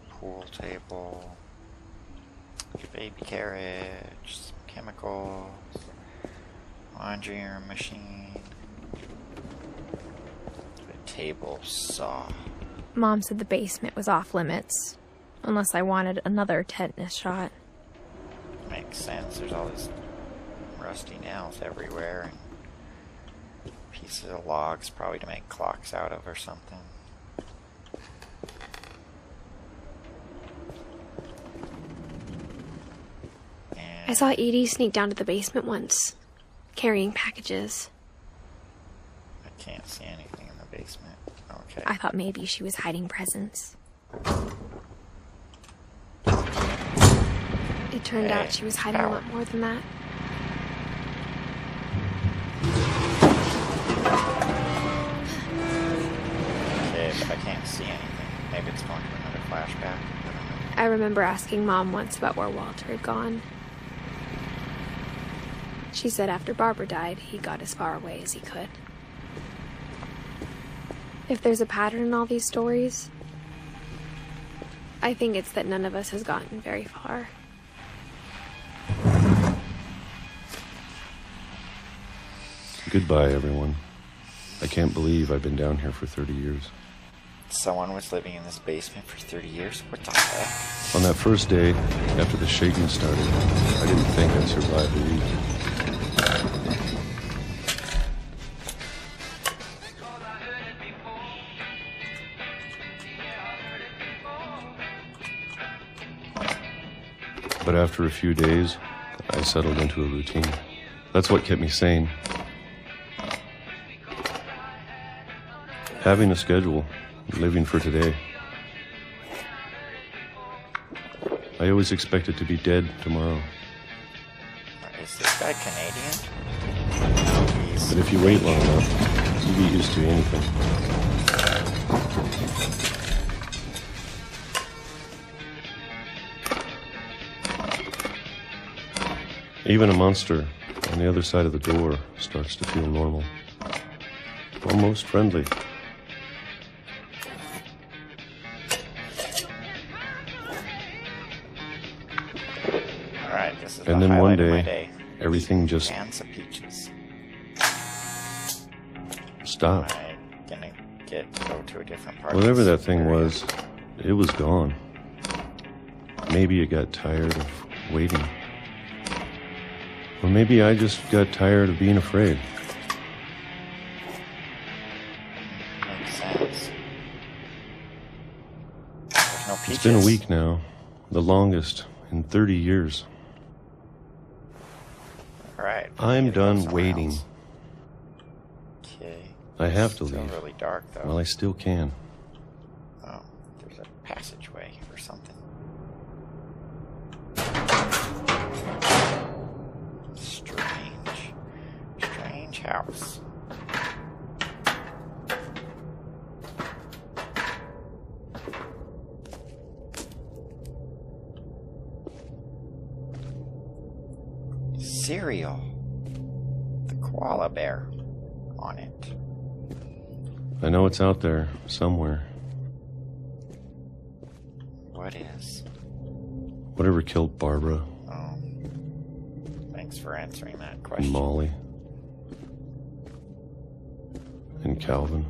Pool table, baby carriage, some chemicals, laundry room machine, the table saw. Mom said the basement was off limits, unless I wanted another tetanus shot. Makes sense. There's all these rusty nails everywhere and pieces of logs probably to make clocks out of or something. I saw Edie sneak down to the basement once, carrying packages. I can't see anything in the basement. Okay. I thought maybe she was hiding presents. It turned out she was hiding a lot more than that. Okay, but I can't see anything. Maybe it's going to another flashback. I remember asking Mom once about where Walter had gone. She said after Barbara died, he got as far away as he could. If there's a pattern in all these stories, I think it's that none of us has gotten very far. Goodbye, everyone. I can't believe I've been down here for 30 years. Someone was living in this basement for 30 years? What the heck? On that first day, after the shaking started, I didn't think I'd survive a week. But after a few days, I settled into a routine. That's what kept me sane. Having a schedule, living for today. I always expected to be dead tomorrow. Is this guy Canadian? But if you wait long enough, you get used to anything. Even a monster on the other side of the door starts to feel normal. Almost friendly. Alright, this is And the then one highlight of my day, day. everything just Cans of peaches. stopped. I'm gonna go to a different part. Whatever of that this thing area. was, it was gone. Maybe it got tired of waiting. Or maybe I just got tired of being afraid. Makes sense. There's no peaches. It's been a week now, the longest in 30 years. Alright. I'm done somewhere waiting. else. Okay. I have to It's still leave. really dark though. Well, I still can. Oh, there's a passageway or something. Strange house. Cereal. The koala bear on it. I know it's out there somewhere. What is? Whatever killed Barbara Oh. Thanks for answering that and question. Molly and Calvin.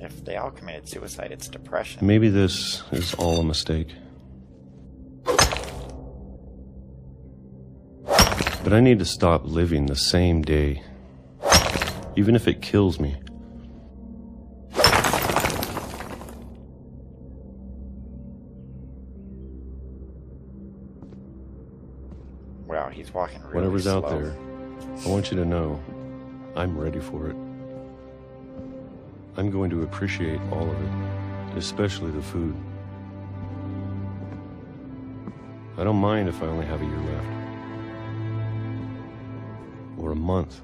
If they all committed suicide, it's depression. Maybe this is all a mistake. But I need to stop living the same day, even if it kills me. Wow, he's walking really Whatever's slow. out there, I want you to know I'm ready for it. I'm going to appreciate all of it, especially the food. I don't mind if I only have a year left. Or a month.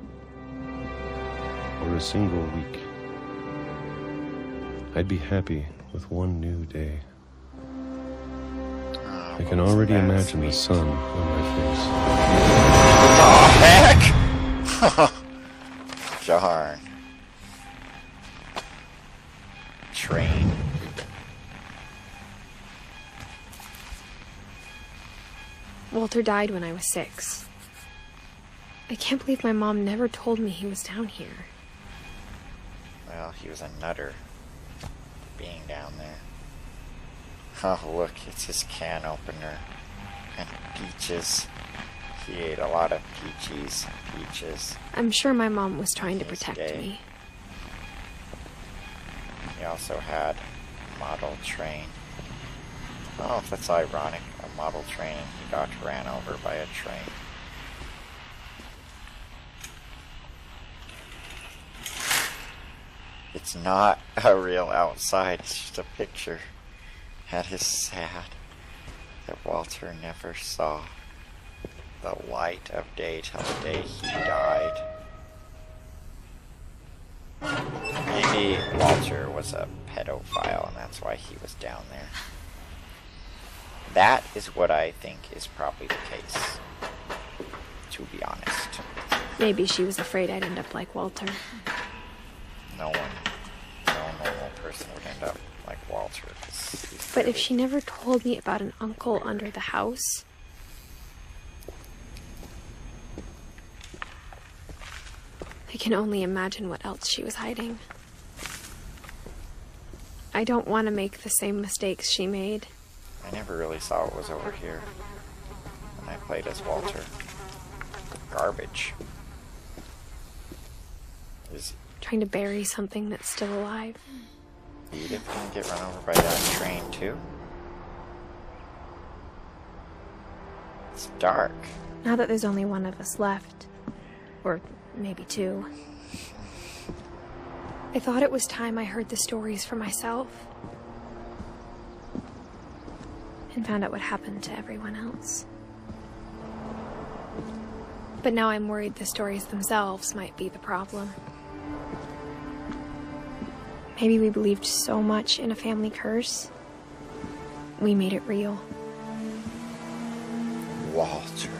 Or a single week. I'd be happy with one new day. I can already imagine the sun on my face. What the heck? Darn. Train. Walter died when I was 6. I can't believe my mom never told me he was down here. Well, he was a nutter being down there. Oh, look, it's his can opener. And peaches. He ate a lot of peaches. I'm sure my mom was trying to He's protect gay. me. He also had a model train. Oh, that's ironic. A model train. He got ran over by a train. It's not a real outside, it's just a picture. That is sad. that Walter never saw the light of day till the day he died. Maybe Walter was a pedophile and that's why he was down there. That is what I think is probably the case, to be honest. Maybe she was afraid I'd end up like Walter. No normal person would end up like Walter. But if she never told me about an uncle under the house... I can only imagine what else she was hiding. I don't want to make the same mistakes she made. I never really saw what was over here when I played as Walter. Garbage. Trying to bury something that's still alive. Edith gonna get run over by that train too? It's dark. Now that there's only one of us left, or maybe two, I thought it was time I heard the stories for myself and found out what happened to everyone else. But now I'm worried the stories themselves might be the problem. Maybe we believed so much in a family curse, we made it real. Walter.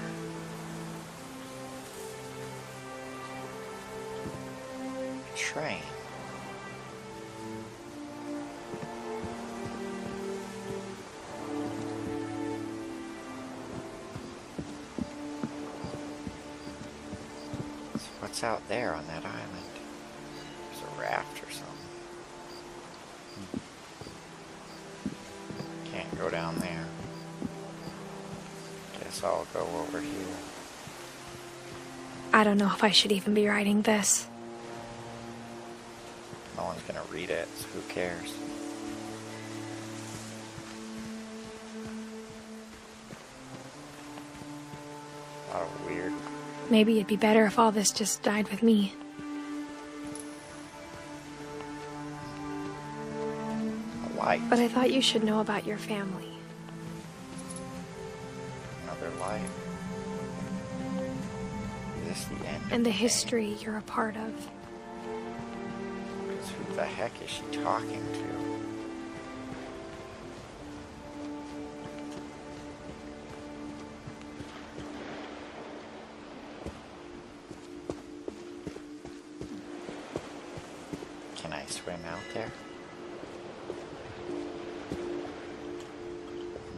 Train. So what's out there on that island? There's a raft or something. Can't go down there. Guess I'll go over here. I don't know if I should even be writing this. No one's gonna read it, so who cares? A lot of weird. Maybe it'd be better if all this just died with me. A light. But I thought you should know about your family. Another light. Is this the end? And the history you're a part of. Who the heck is she talking to? Can I swim out there?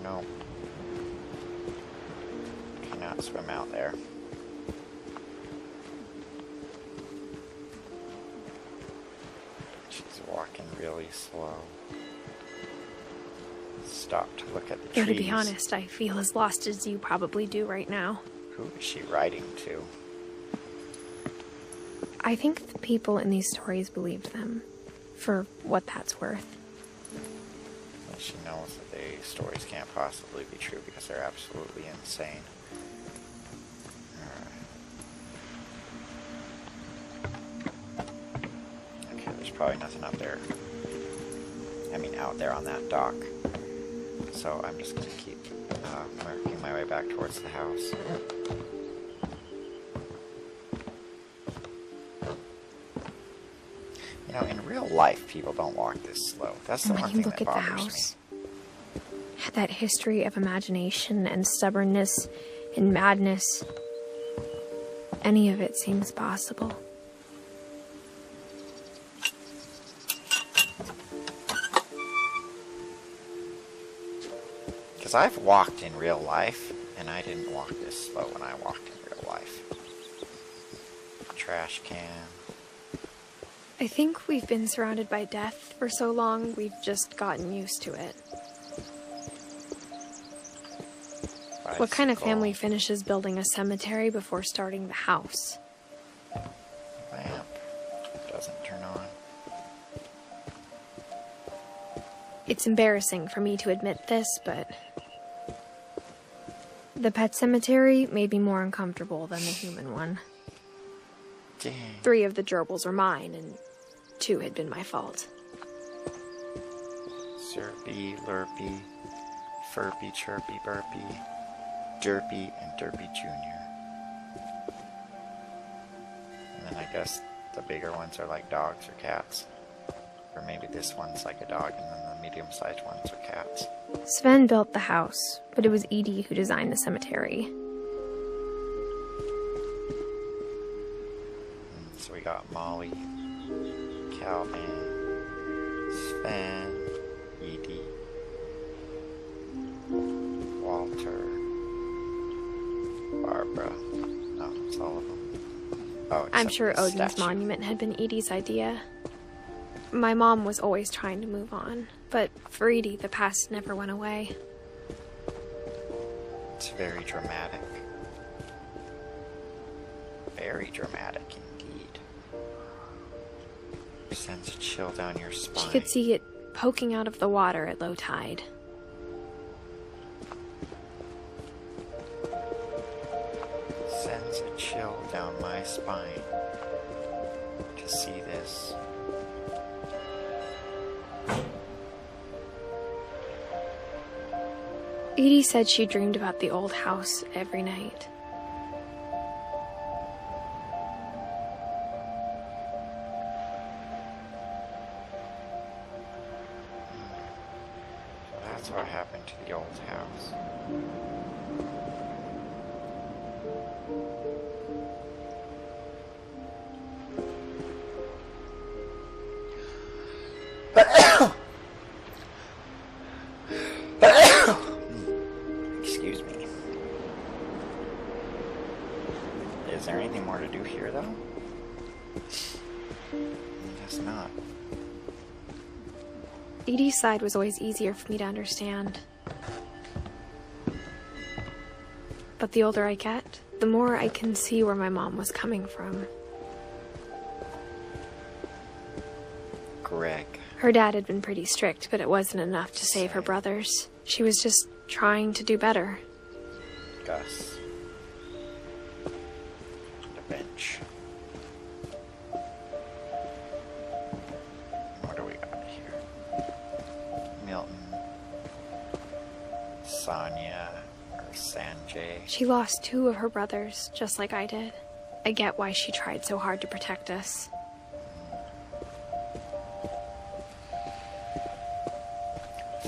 No. Cannot swim out there. Walking really slow. Stop to look at the trees. To be honest, I feel as lost as you probably do right now. Who is she writing to? I think the people in these stories believed them, for what that's worth. Well, she knows that the stories can't possibly be true because they're absolutely insane. Probably nothing up there. I mean, out there on that dock. So I'm just gonna keep working my way back towards the house. You know, in real life, people don't walk this slow. That's the one thing that bothers me. That history of imagination and stubbornness and madness, any of it seems possible. Because I've walked in real life, and I didn't walk this slow when I walked in real life. Trash can. I think we've been surrounded by death for so long, we've just gotten used to it. Bicycle. What kind of family finishes building a cemetery before starting the house? Lamp. Doesn't turn on. It's embarrassing for me to admit this, but the pet cemetery made me more uncomfortable than the human one. Dang. 3 of the gerbils were mine, and 2 had been my fault. Slurpy, lurpy, Furby, Chirpy, Burpy, Derpy, and Derpy Jr. And then I guess the bigger ones are like dogs or cats. Or maybe this one's like a dog and then the medium-sized ones are cats. Sven built the house, but it was Edie who designed the cemetery. So we got Molly, Calvin, Sven, Edie, Walter, Barbara. No, it's all of them. Oh, I'm sure the Odin's statue. monument had been Edie's idea. My mom was always trying to move on, but for Edie, the past never went away. It's very dramatic. Very dramatic indeed. Sends a chill down your spine. She could see it poking out of the water at low tide. Sends a chill down my spine to see this. Edie said she dreamed about the old house every night. So that's what happened to the old house. Excuse me. Is there anything more to do here, though? Guess not. Edie's side was always easier for me to understand. But the older I get, the more I can see where my mom was coming from. Greg. Her dad had been pretty strict, but it wasn't enough to save her brothers. She was just trying to do better. Gus. The bench. What do we got here? Milton. Sonia. Or Sanjay. She lost 2 of her brothers, just like I did. I get why she tried so hard to protect us.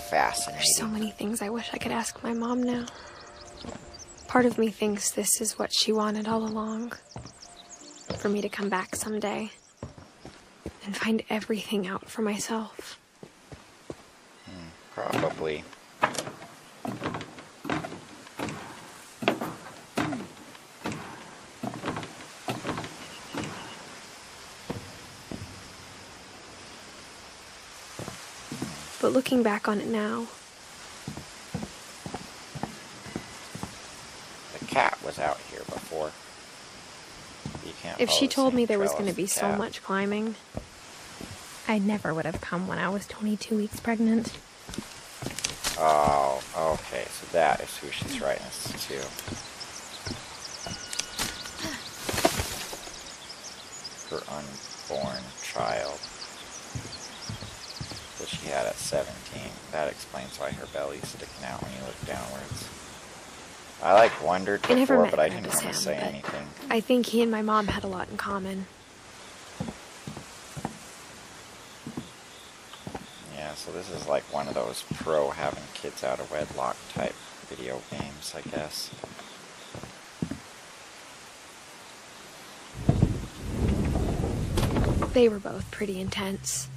Fascinating. There's so many things I wish I could ask my mom now. Part of me thinks this is what she wanted all along. For me to come back someday and find everything out for myself. Probably. But looking back on it now, The cat was out here before. You can't if follow she the told same me there was trail going to as be the so cat. much climbing, I never would have come when I was 22 weeks pregnant. Oh, okay, so that is who she's writing this to. Her unborn child that she had at 17. That explains why her belly's sticking out when you look downwards. I wondered I never before, met but I Grandpa didn't want to Sam, say but anything. I think he and my mom had a lot in common. Yeah, so this is like one of those pro having kids out of wedlock type video games, I guess. They were both pretty intense.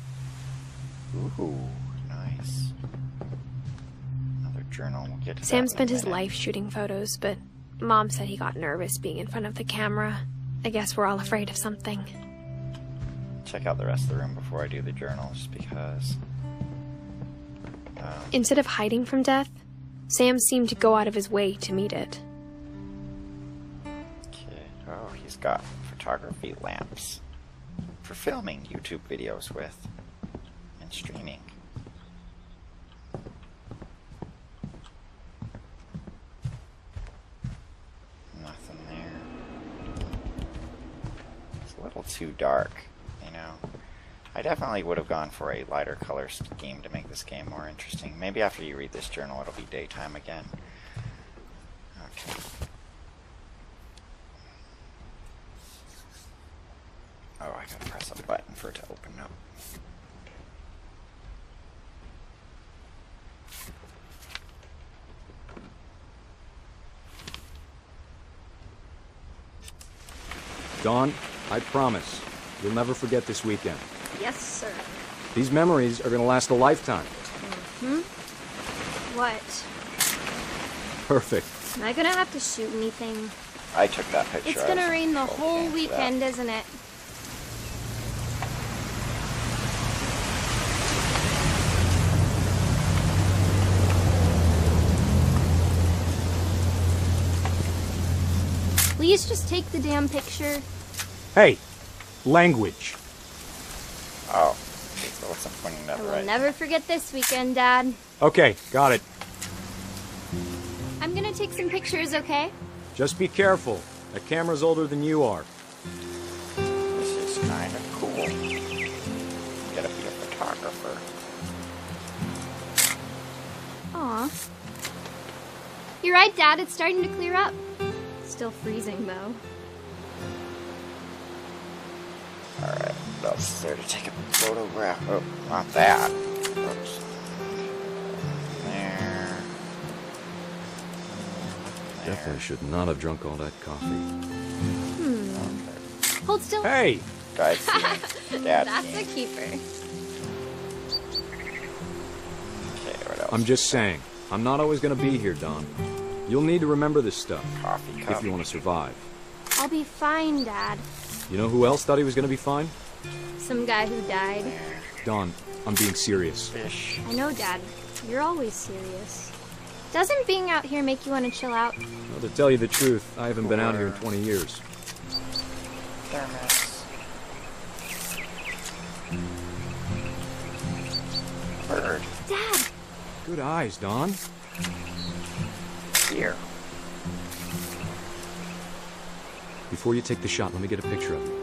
Ooh, nice. Another journal. We'll get to Sam that in spent a his minute. life shooting photos, but Mom said he got nervous being in front of the camera. I guess we're all afraid of something. Check out the rest of the room before I do the journal, just because. Instead of hiding from death, Sam seemed to go out of his way to meet it. Okay. Oh, he's got photography lamps for filming YouTube videos with and streaming. Nothing there. It's a little too dark, you know. I definitely would have gone for a lighter color scheme to make this game more interesting. Maybe after you read this journal, it'll be daytime again. Okay. Oh, I gotta press a button for it to open up. Dawn, I promise, you'll never forget this weekend. Yes, sir. These memories are gonna last a lifetime. What? Perfect. Am I gonna have to shoot anything? I took that picture. It's gonna rain the whole weekend, isn't it? Please just take the damn picture. Hey, language. Oh, so what's I'm pointing that I will right? never forget this weekend, Dad. Okay, got it. I'm gonna take some pictures, okay? Just be careful. That camera's older than you are. This is kind of cool. Gotta be a photographer. Aw. You're right, Dad. It's starting to clear up. Still freezing, though. Alright, what else is there to take a photograph? Oh, not that. Oops. There. Definitely should not have drunk all that coffee. Okay. Hold still. Hey! Guys, Dad. That's a keeper. Okay, what else? I'm just saying, I'm not always gonna be here, Don. You'll need to remember this stuff Coffee cup. if you want to survive. I'll be fine, Dad. You know who else thought he was gonna be fine? Some guy who died. Don, I'm being serious. Fish. I know, Dad. You're always serious. Doesn't being out here make you want to chill out? Well, to tell you the truth, I haven't been out here in 20 years. Thermos. Bird. Dad! Good eyes, Don. Here. Before you take the shot, let me get a picture of you.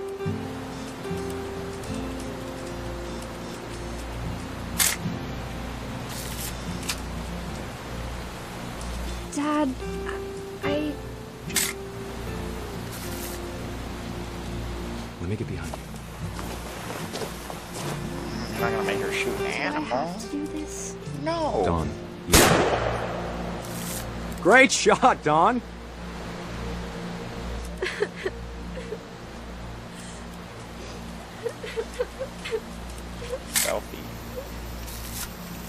Dad, I... Let me get behind you. You're not gonna make her shoot an Do I animal. have to do this? No. Don. Great shot, Don! Selfie.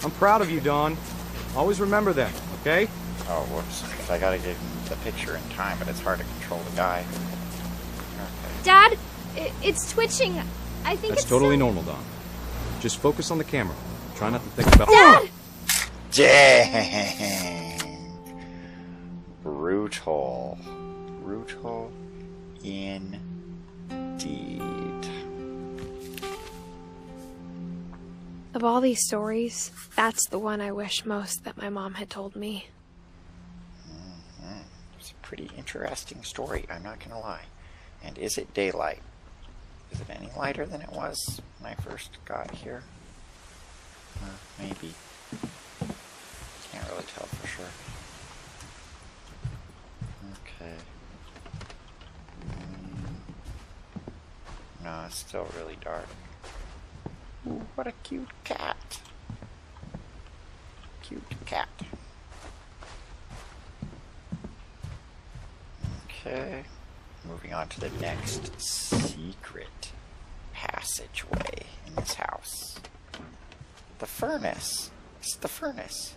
I'm proud of you, Don. Always remember that, okay? Oh, whoops. 'Cause I gotta get the picture in time, but it's hard to control the guy. Okay. Dad! It's twitching. I think That's it's totally so... normal, Don. Just focus on the camera. Try not to think about... Dad! Dang. Brutal. Brutal indeed. Of all these stories, that's the one I wish most that my mom had told me. It's a pretty interesting story, I'm not gonna lie. And is it daylight? Is it any lighter than it was when I first got here? Maybe. Can't really tell for sure. Okay. No, it's still really dark. Ooh, what a cute cat. Cute cat. Okay. Moving on to the next secret passageway in this house. The furnace. It's the furnace.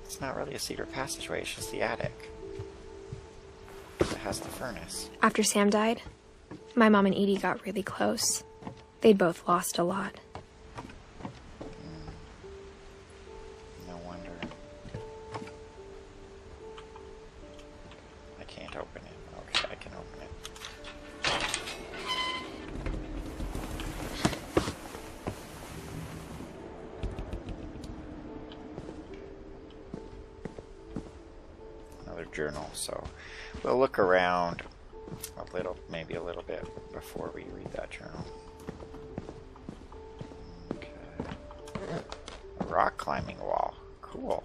It's not really a secret passageway, it's just the attic. It has the furnace. After Sam died, my mom and Edie got really close. They'd both lost a lot. No wonder. I can't open it. Okay, I can open it. Another journal, so we'll look around a little, maybe a little bit before we read that journal. rock climbing wall. Cool.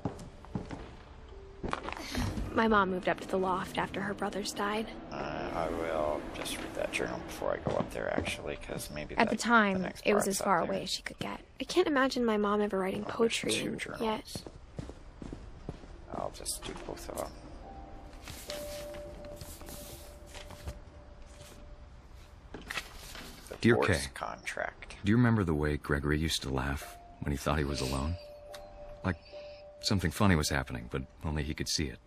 My mom moved up to the loft after her brothers died. I will just read that journal before I go up there, actually, because maybe at the time, it was box as far up there. away as she could get. I can't imagine my mom ever writing poetry Two journals. yet. I'll just do both of them. Dear Kay, Divorce contract. do you remember the way Gregory used to laugh when he thought he was alone? Like something funny was happening, but only he could see it.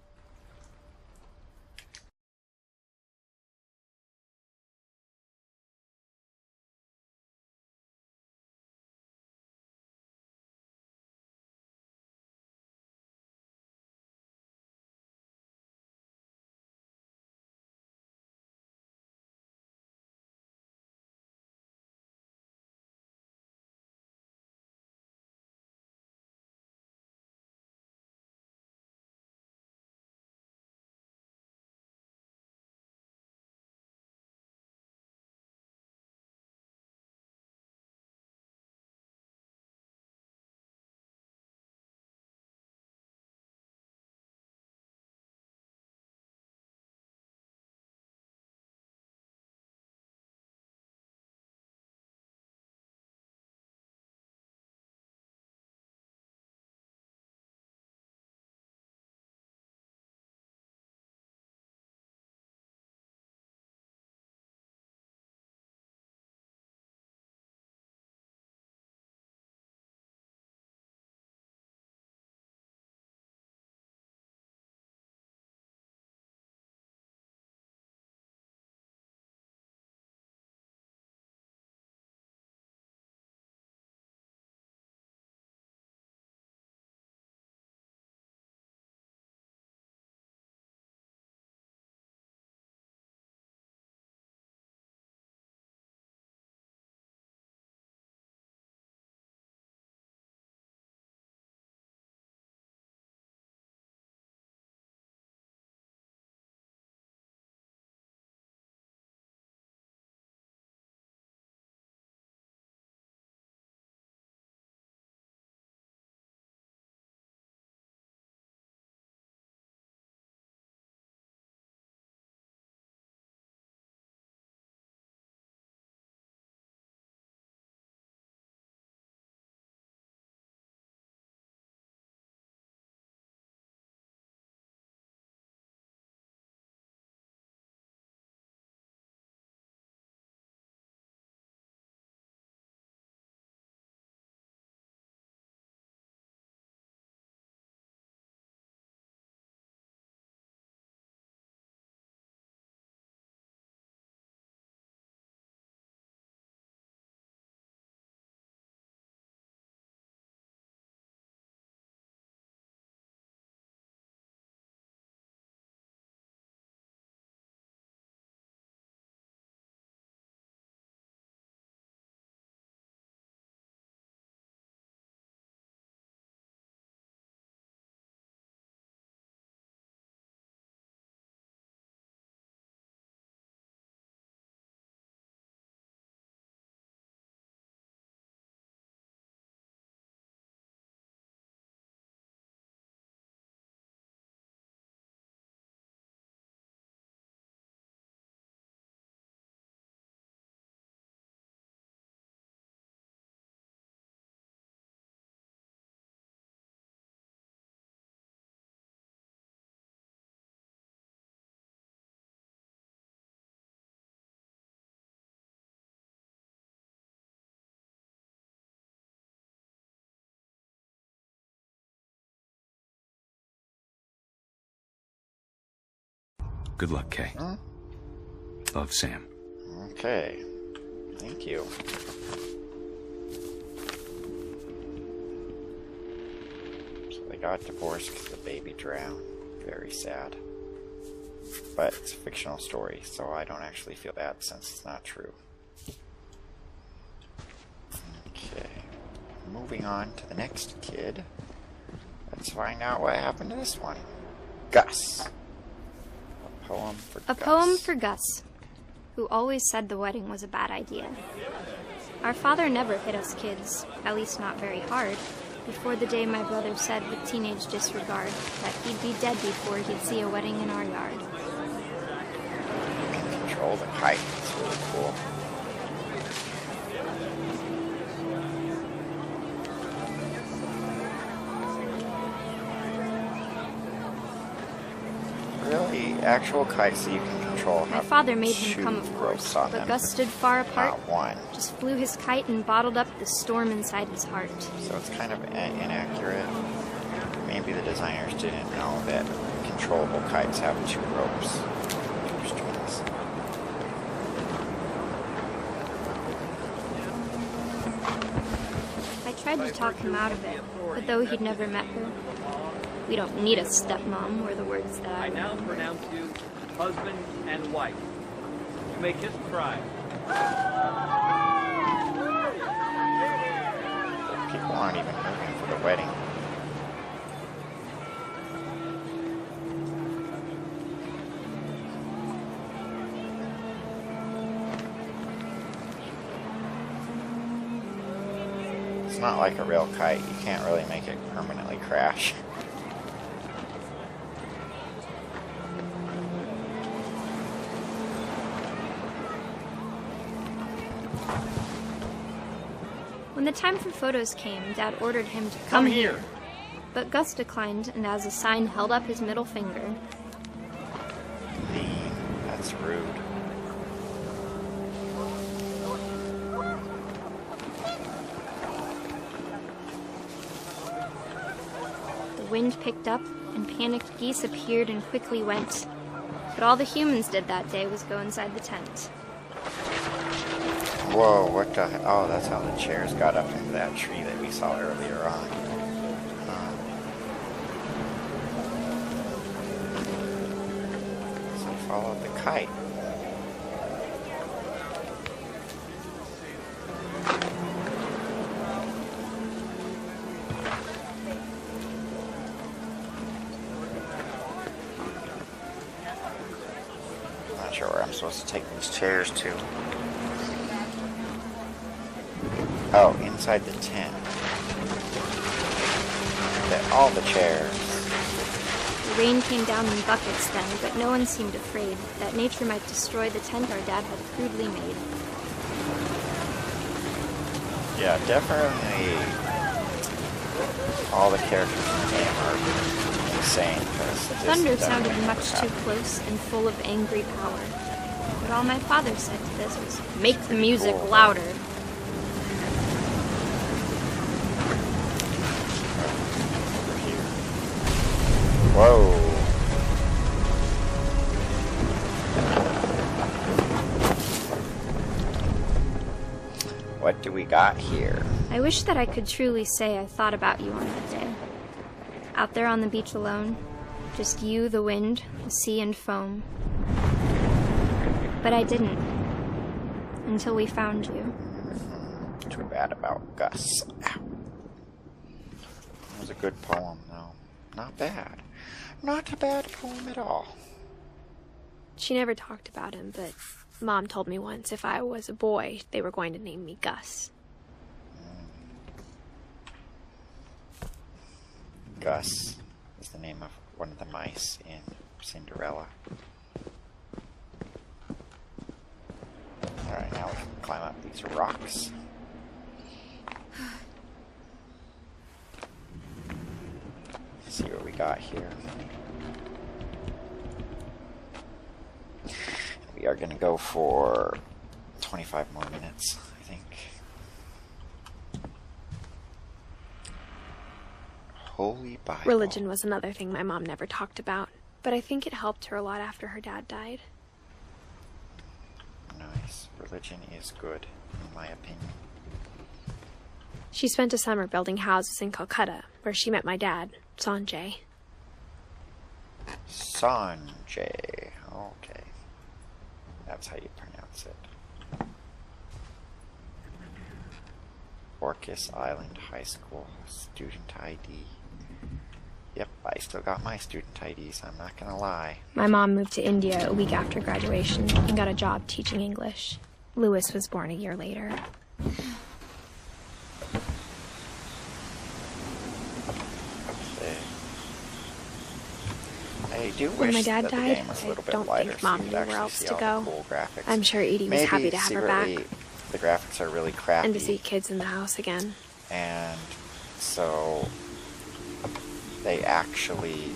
Good luck, Kay. Huh? Love, Sam. Okay. Thank you. So they got divorced because the baby drowned. Very sad. But it's a fictional story, so I don't actually feel bad since it's not true. Okay. Moving on to the next kid. Let's find out what happened to this one. Gus. A poem for Gus. A poem for Gus, who always said the wedding was a bad idea. Our father never hit us kids, at least not very hard, before the day my brother said with teenage disregard that he'd be dead before he'd see a wedding in our yard. You can control the kite. It's really cool. Really, actual kites that you can control. My father made him come, of course, but Gus stood far apart, not one. just flew his kite and bottled up the storm inside his heart. So it's kind of inaccurate. Maybe the designers didn't know that controllable kites have 2 ropes, 2 strings. I tried to talk him out of it, but though he'd never met her, "We don't need a stepmom," were the words that I now pronounce you husband and wife. You may kiss the bride. People aren't even moving for the wedding. It's not like a real kite. You can't really make it permanently crash. When the time for photos came, Dad ordered him to come here. But Gus declined, and as a sign held up his middle finger. That's rude. The wind picked up, and panicked geese appeared and quickly went. But all the humans did that day was go inside the tent. Whoa, what the heck? Oh, that's how the chairs got up into that tree that we saw earlier on. So follow the kite. Not sure where I'm supposed to take these chairs to. Oh, inside the tent. All the chairs. The rain came down in buckets then, but no one seemed afraid that nature might destroy the tent our dad had crudely made. Yeah, definitely all the characters in the game are insane. The thunder sounded much too close and full of angry power. But all my father said to this was, "Make the music louder." Whoa. What do we got here? I wish that I could truly say I thought about you on that day. Out there on the beach alone, just you, the wind, the sea and foam. But I didn't. Until we found you. Too bad about Gus. Ow. That was a good poem, though. Not bad. Not a bad poem at all. She never talked about him, but Mom told me once if I was a boy, they were going to name me Gus. Gus is the name of one of the mice in Cinderella. Alright, now we can climb up these rocks. Let's see what we got here. We are going to go for 25 more minutes, I think. Holy Bible. Religion was another thing my mom never talked about, but I think it helped her a lot after her dad died. Nice. Religion is good, in my opinion. She spent a summer building houses in Calcutta, where she met my dad, Sanjay. Sanjay. Okay. That's how you pronounce it. Orcas Island High School. Student ID. Yep, I still got my student IDs, I'm not gonna lie. My mom moved to India a week after graduation and got a job teaching English. Louis was born a year later. I do When wish my dad that the died, game was a I little bit don't lighter, think so Mom you knew could where actually else see to all go. the cool graphics. I'm sure Edie was happy to have her back. Maybe the graphics are really crappy. And to see kids in the house again. And so they actually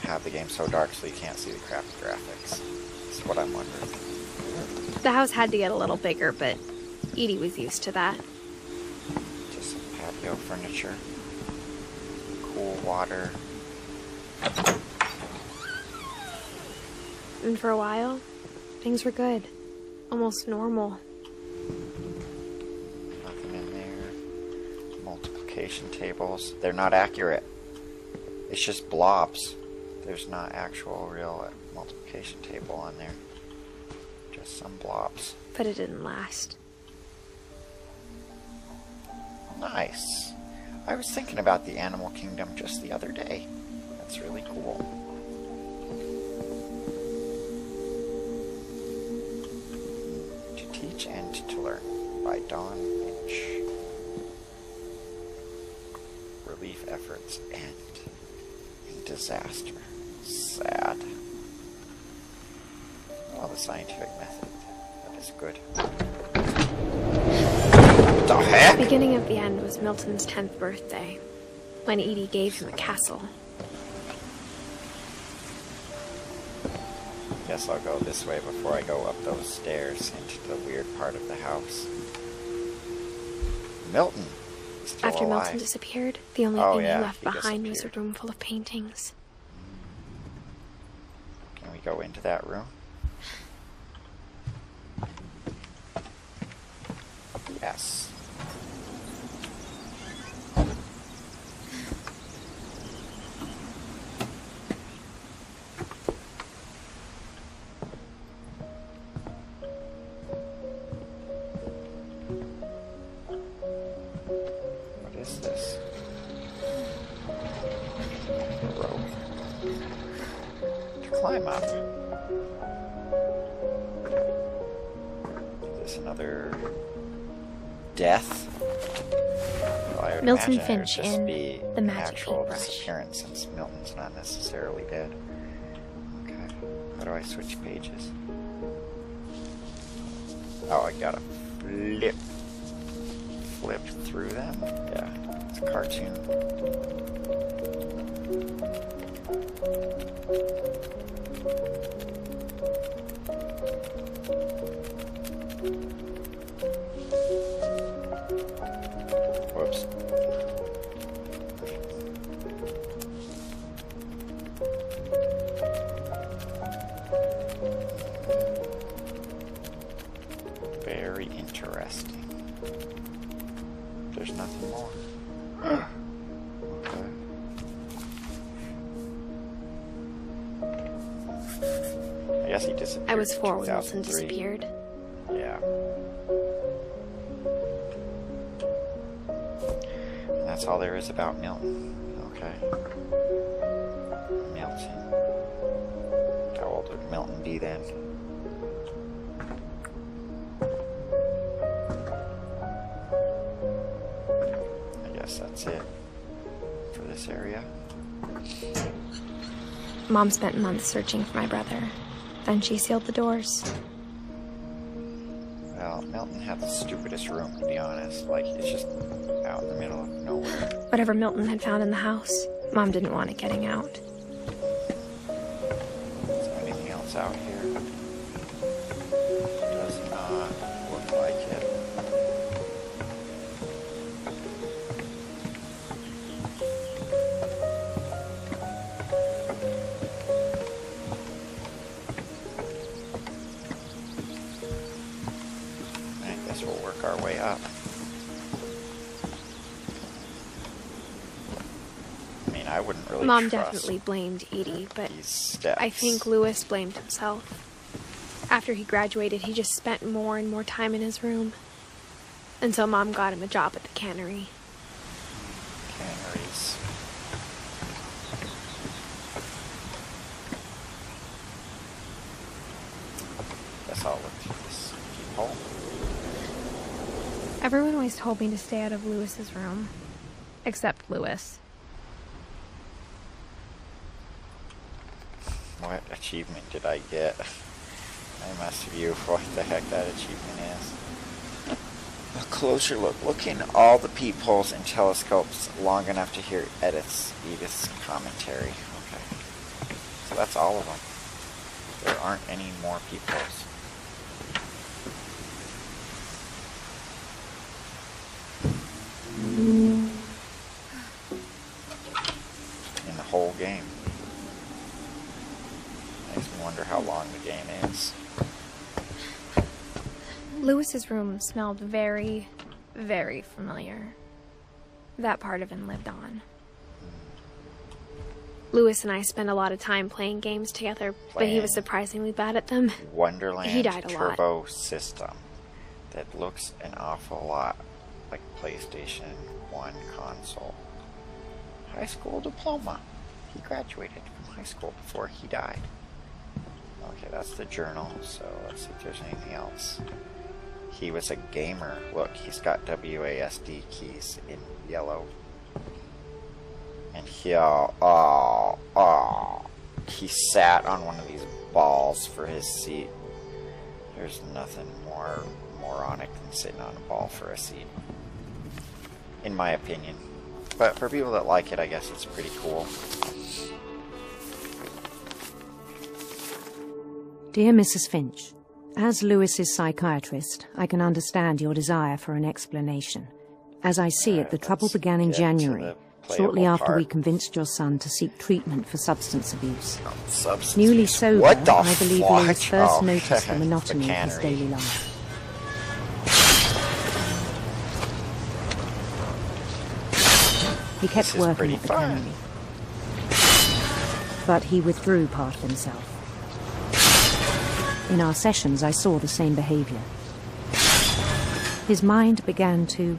have the game so dark so you can't see the crappy graphics. That's what I'm wondering. The house had to get a little bigger, but Edie was used to that. Just some patio furniture. Cool water. And for a while, things were good. Almost normal. Nothing in there. Multiplication tables. They're not accurate. It's just blobs. There's not actual real multiplication table on there. Just some blobs. But it didn't last. Nice. I was thinking about the Animal Kingdom just the other day. That's really cool. To Teach and to Learn by Dawn Finch. Relief efforts end in disaster. Sad. Well, the scientific method. That is good. What the heck? The beginning of the end was Milton's 10th birthday, when Edie gave him a castle. Guess I'll go this way before I go up those stairs into the weird part of the house. Milton is still After alive. Milton disappeared, the only thing he left behind was a room full of paintings. Can we go into that room? Yes. What is this? A rope. To climb up. Is this another death? Well, I would Milton imagine it would Finch just in be The an Magic actual Paintbrush. disappearance since Milton's not necessarily dead. Okay. How do I switch pages? Oh, I gotta flip through them? Yeah, it's a cartoon. Whoops. Very interesting. There's nothing more. Okay. I guess he disappeared. I was 4 in when Milton 2003. disappeared. Yeah. And that's all there is about Milton. Okay. Milton. How old would Milton be then? I guess that's it for this area. Mom spent months searching for my brother. Then she sealed the doors. Well, Milton had the stupidest room, to be honest. Like, it's just out in the middle of nowhere. Whatever Milton had found in the house, Mom didn't want it getting out. Is there anything else out here? Does not look like it. I guess we'll work our way up. I mean, I wouldn't really Mom trust definitely blamed Edie, but these steps. I think Louis blamed himself. After he graduated, he just spent more and more time in his room. Until Mom got him a job at the cannery. Canneries. Guess I'll look through this peephole. Everyone always told me to stay out of Louis's room. Except Louis. What achievement did I get? I must view what the heck that achievement is. A closer look. Look in all the peepholes and telescopes long enough to hear Edith's commentary. Okay. So that's all of them. There aren't any more peepholes. In the whole game. Makes me wonder how long the game is. Lewis's room smelled very, very familiar. That part of him lived on. Lewis and I spent a lot of time playing games together, but he was surprisingly bad at them. Wonderland He died a lot. Turbo system that looks an awful lot like PlayStation 1 console. High school diploma. He graduated from high school before he died. Okay, that's the journal, so let's see if there's anything else. He was a gamer. Look, he's got WASD keys in yellow. And he sat on one of these balls for his seat. There's nothing more moronic than sitting on a ball for a seat, in my opinion. But for people that like it, I guess it's pretty cool. Dear Mrs. Finch, as Lewis's psychiatrist, I can understand your desire for an explanation. As I see it, the trouble began in January, shortly after we convinced your son to seek treatment for substance abuse. Newly sober, I believe Lewis first noticed the monotony of his daily life. He kept working at the cannery, but he withdrew part of himself. In our sessions, I saw the same behavior. His mind began to...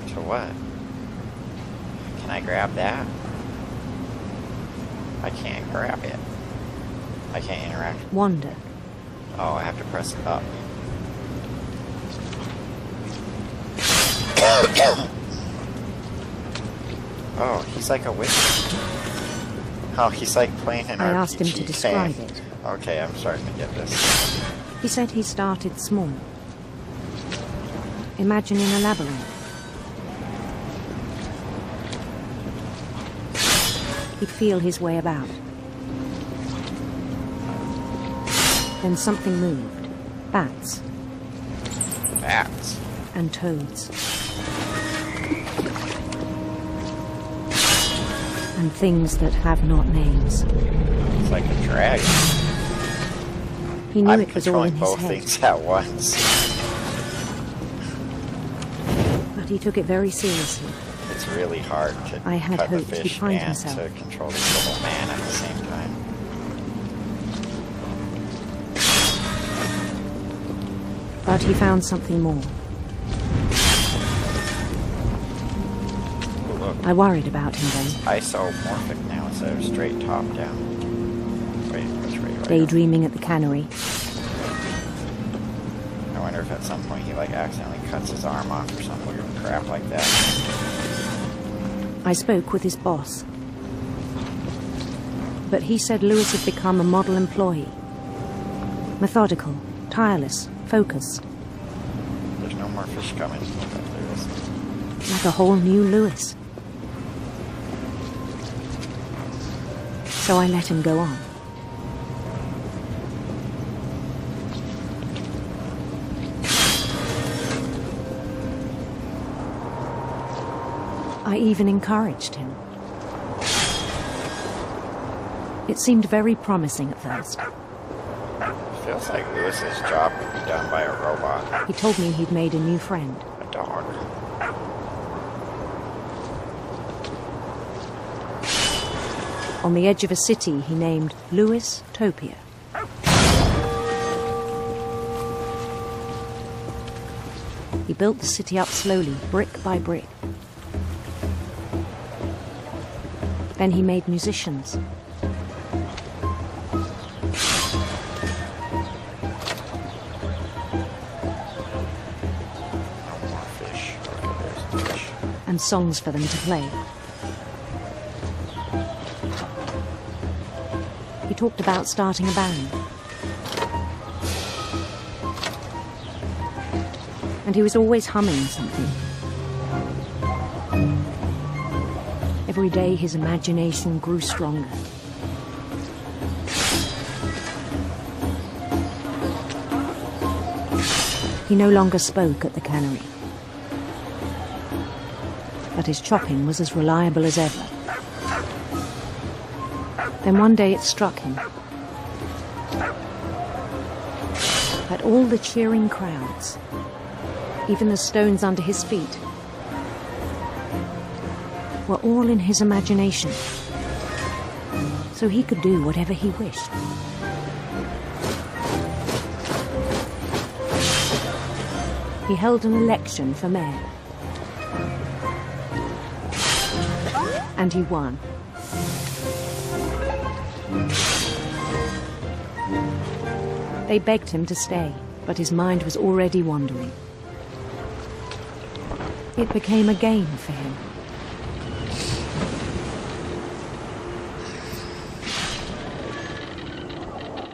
To what? Can I grab that? I can't grab it. I can't interact. Wander. Oh, I have to press it up. Oh, he's like a witch. Oh, he's like playing an RPG. I asked him to describe it. Okay, I'm starting to get this. He said he started small, imagining a labyrinth. He'd feel his way about. Then something moved. Bats. Bats. And toads. And things that have not names. It's like a dragon. He knew it was all in his both head. things at once. But he took it very seriously. It's really hard to I had cut the hoped he'd fish find and himself. to control the little man at the same time. But he found something more. Ooh, look. I worried about him then. Isomorphic now instead of straight top down. Wait, which way? Right Daydreaming at the cannery. I wonder if at some point he like accidentally cuts his arm off or some weird crap like that. I spoke with his boss. But he said Lewis had become a model employee. Methodical, tireless, focused. There's no more fish coming. There is. Like a whole new Lewis. So I let him go on. I even encouraged him. It seemed very promising at first. Feels like Lewis's job could be done by a robot. He told me he'd made a new friend. A dog. On the edge of a city he named Lewis Topia. He built the city up slowly, brick by brick. Then he made musicians. And songs for them to play. He talked about starting a band. And he was always humming something. Every day his imagination grew stronger. He no longer spoke at the cannery. But his chopping was as reliable as ever. Then one day it struck him that all the cheering crowds, even the stones under his feet, were all in his imagination, so he could do whatever he wished. He held an election for mayor. And he won. They begged him to stay, but his mind was already wandering. It became a game for him.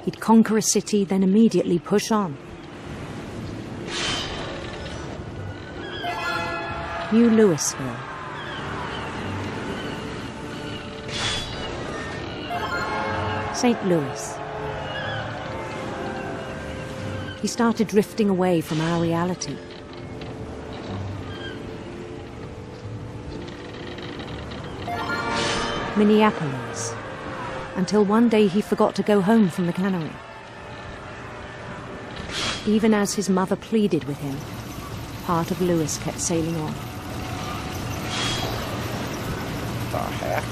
He'd conquer a city, then immediately push on. New Louisville. St. Louis. He started drifting away from our reality. Minneapolis. Until one day he forgot to go home from the cannery. Even as his mother pleaded with him, part of Louis kept sailing on. The heck?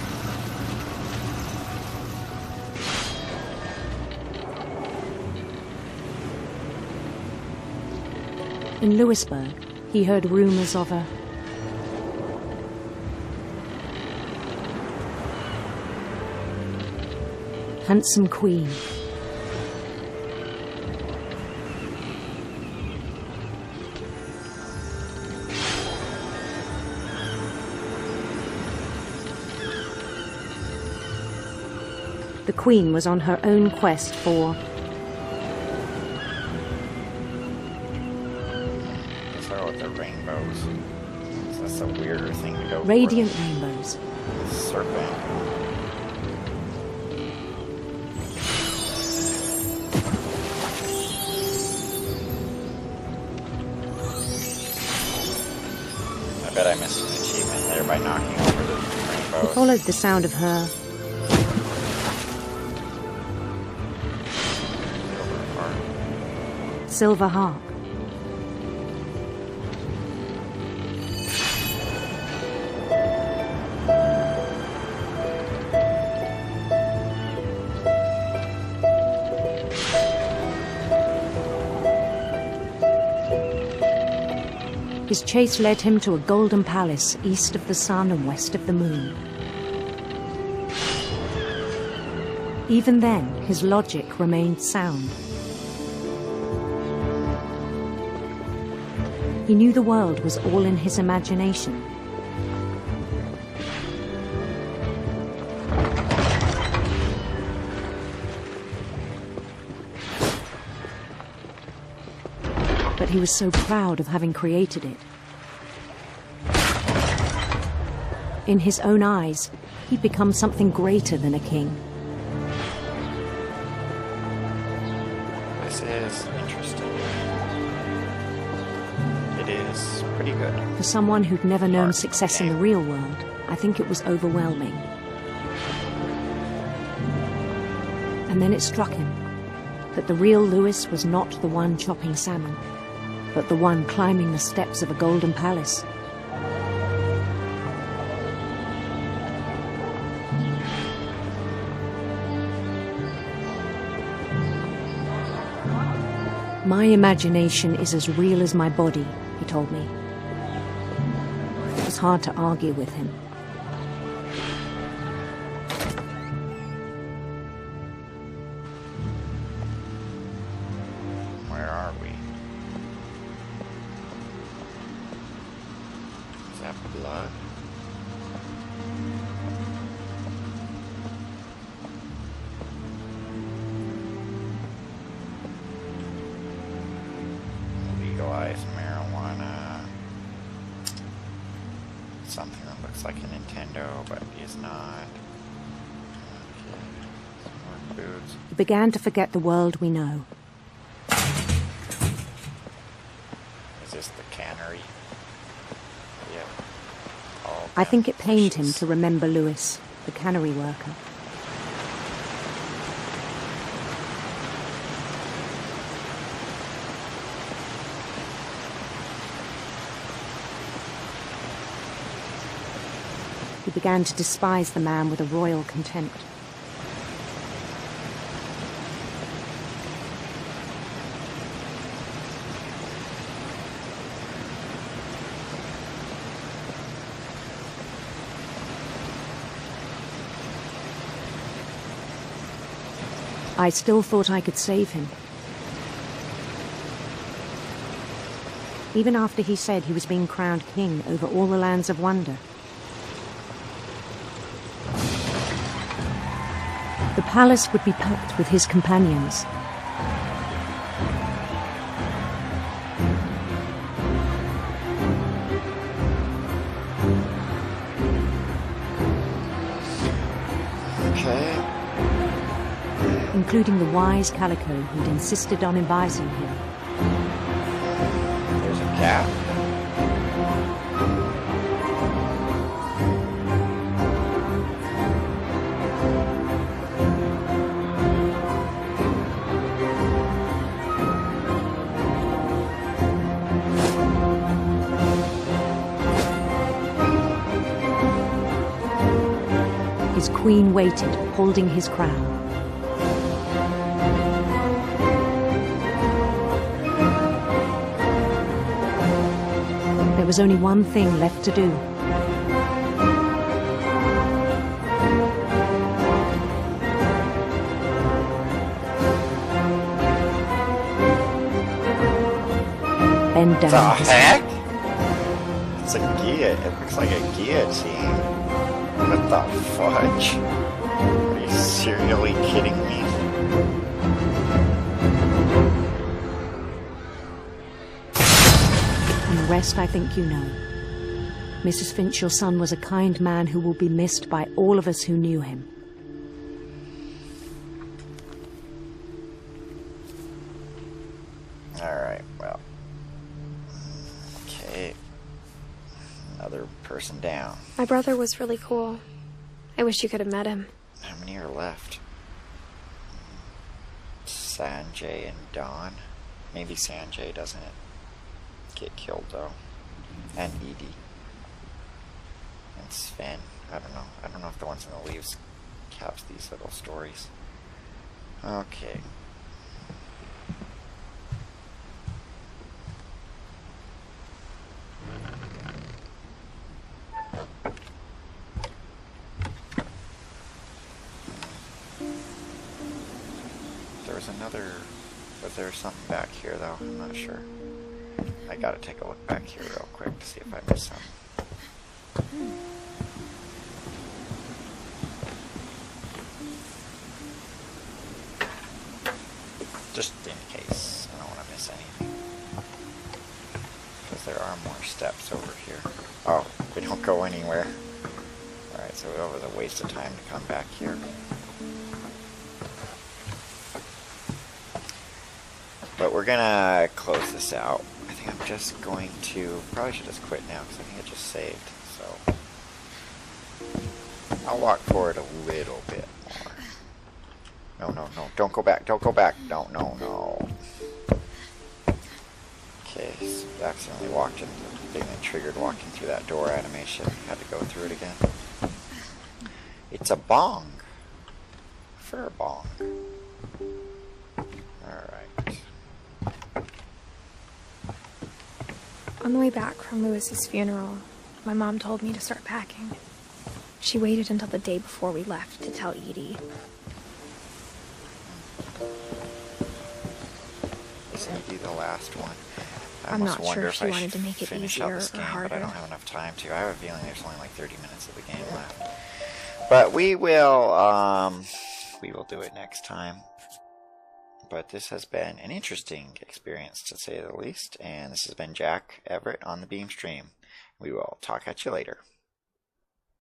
In Louisburg, he heard rumors of a handsome queen. The queen was on her own quest for rainbows. So that's a weirder thing to go radiant for. rainbows. Serpent. I bet I missed an achievement there by knocking over the rainbows. He followed the sound of her silver harp. His chase led him to a golden palace east of the sun and west of the moon. Even then, his logic remained sound. He knew the world was all in his imagination. But he was so proud of having created it. In his own eyes, he'd become something greater than a king. This is interesting. It is pretty good. For someone who'd never known success in the real world, I think it was overwhelming. And then it struck him that the real Louis was not the one chopping salmon, but the one climbing the steps of a golden palace. My imagination is as real as my body, he told me. It was hard to argue with him. Where are we? Is that blood? like a Nintendo, but he is not. More foods. We began to forget the world we know. Is this the cannery? Yep. All I think it pained him fishes. to remember Lewis, the cannery worker. He began to despise the man with a royal contempt. I still thought I could save him. Even after he said he was being crowned king over all the lands of wonder. The palace would be packed with his companions. Okay. Including the wise Calico who'd insisted on advising him. There's a cat. His queen waited, holding his crown. There was only one thing left to do. Bend down. The heck? It's a guillotine. It looks like a guillotine. What the fudge? Are you serially kidding me? And the rest I think you know. Mrs. Finch, your son was a kind man who will be missed by all of us who knew him. Alright, well. Okay. Another person down. My brother was really cool. I wish you could have met him. How many are left? Sanjay and Dawn. Maybe Sanjay doesn't get killed though. And Edie. And Sven. I don't know. I don't know if the ones in the leaves caps these little stories. Okay. Was there something back here though? I'm not sure. I gotta take a look back here real quick to see if I missed something. Just in case. I don't want to miss anything. Because there are more steps over here. Oh, we don't go anywhere. Alright, so it was a waste of time to come back here. But we're gonna close this out. I think I'm just going to... Probably should just quit now because I think it just saved. So I'll walk forward a little bit more. No, no, no. Don't go back. Don't go back. No, no, no. Okay, so accidentally walked into the thing that triggered walking through that door animation. Had to go through it again. It's a bong. Fur bong. Alright. On the way back from Lewis's funeral, my mom told me to start packing. She waited until the day before we left to tell Edie. Is Edie the last one? I'm not sure if she wanted to make it easier or harder. But I don't have enough time to. I have a feeling there's only like 30 minutes of the game left. But we will do it next time. But this has been an interesting experience, to say the least. And this has been Jack Everett on the Beam Stream. We will talk at you later.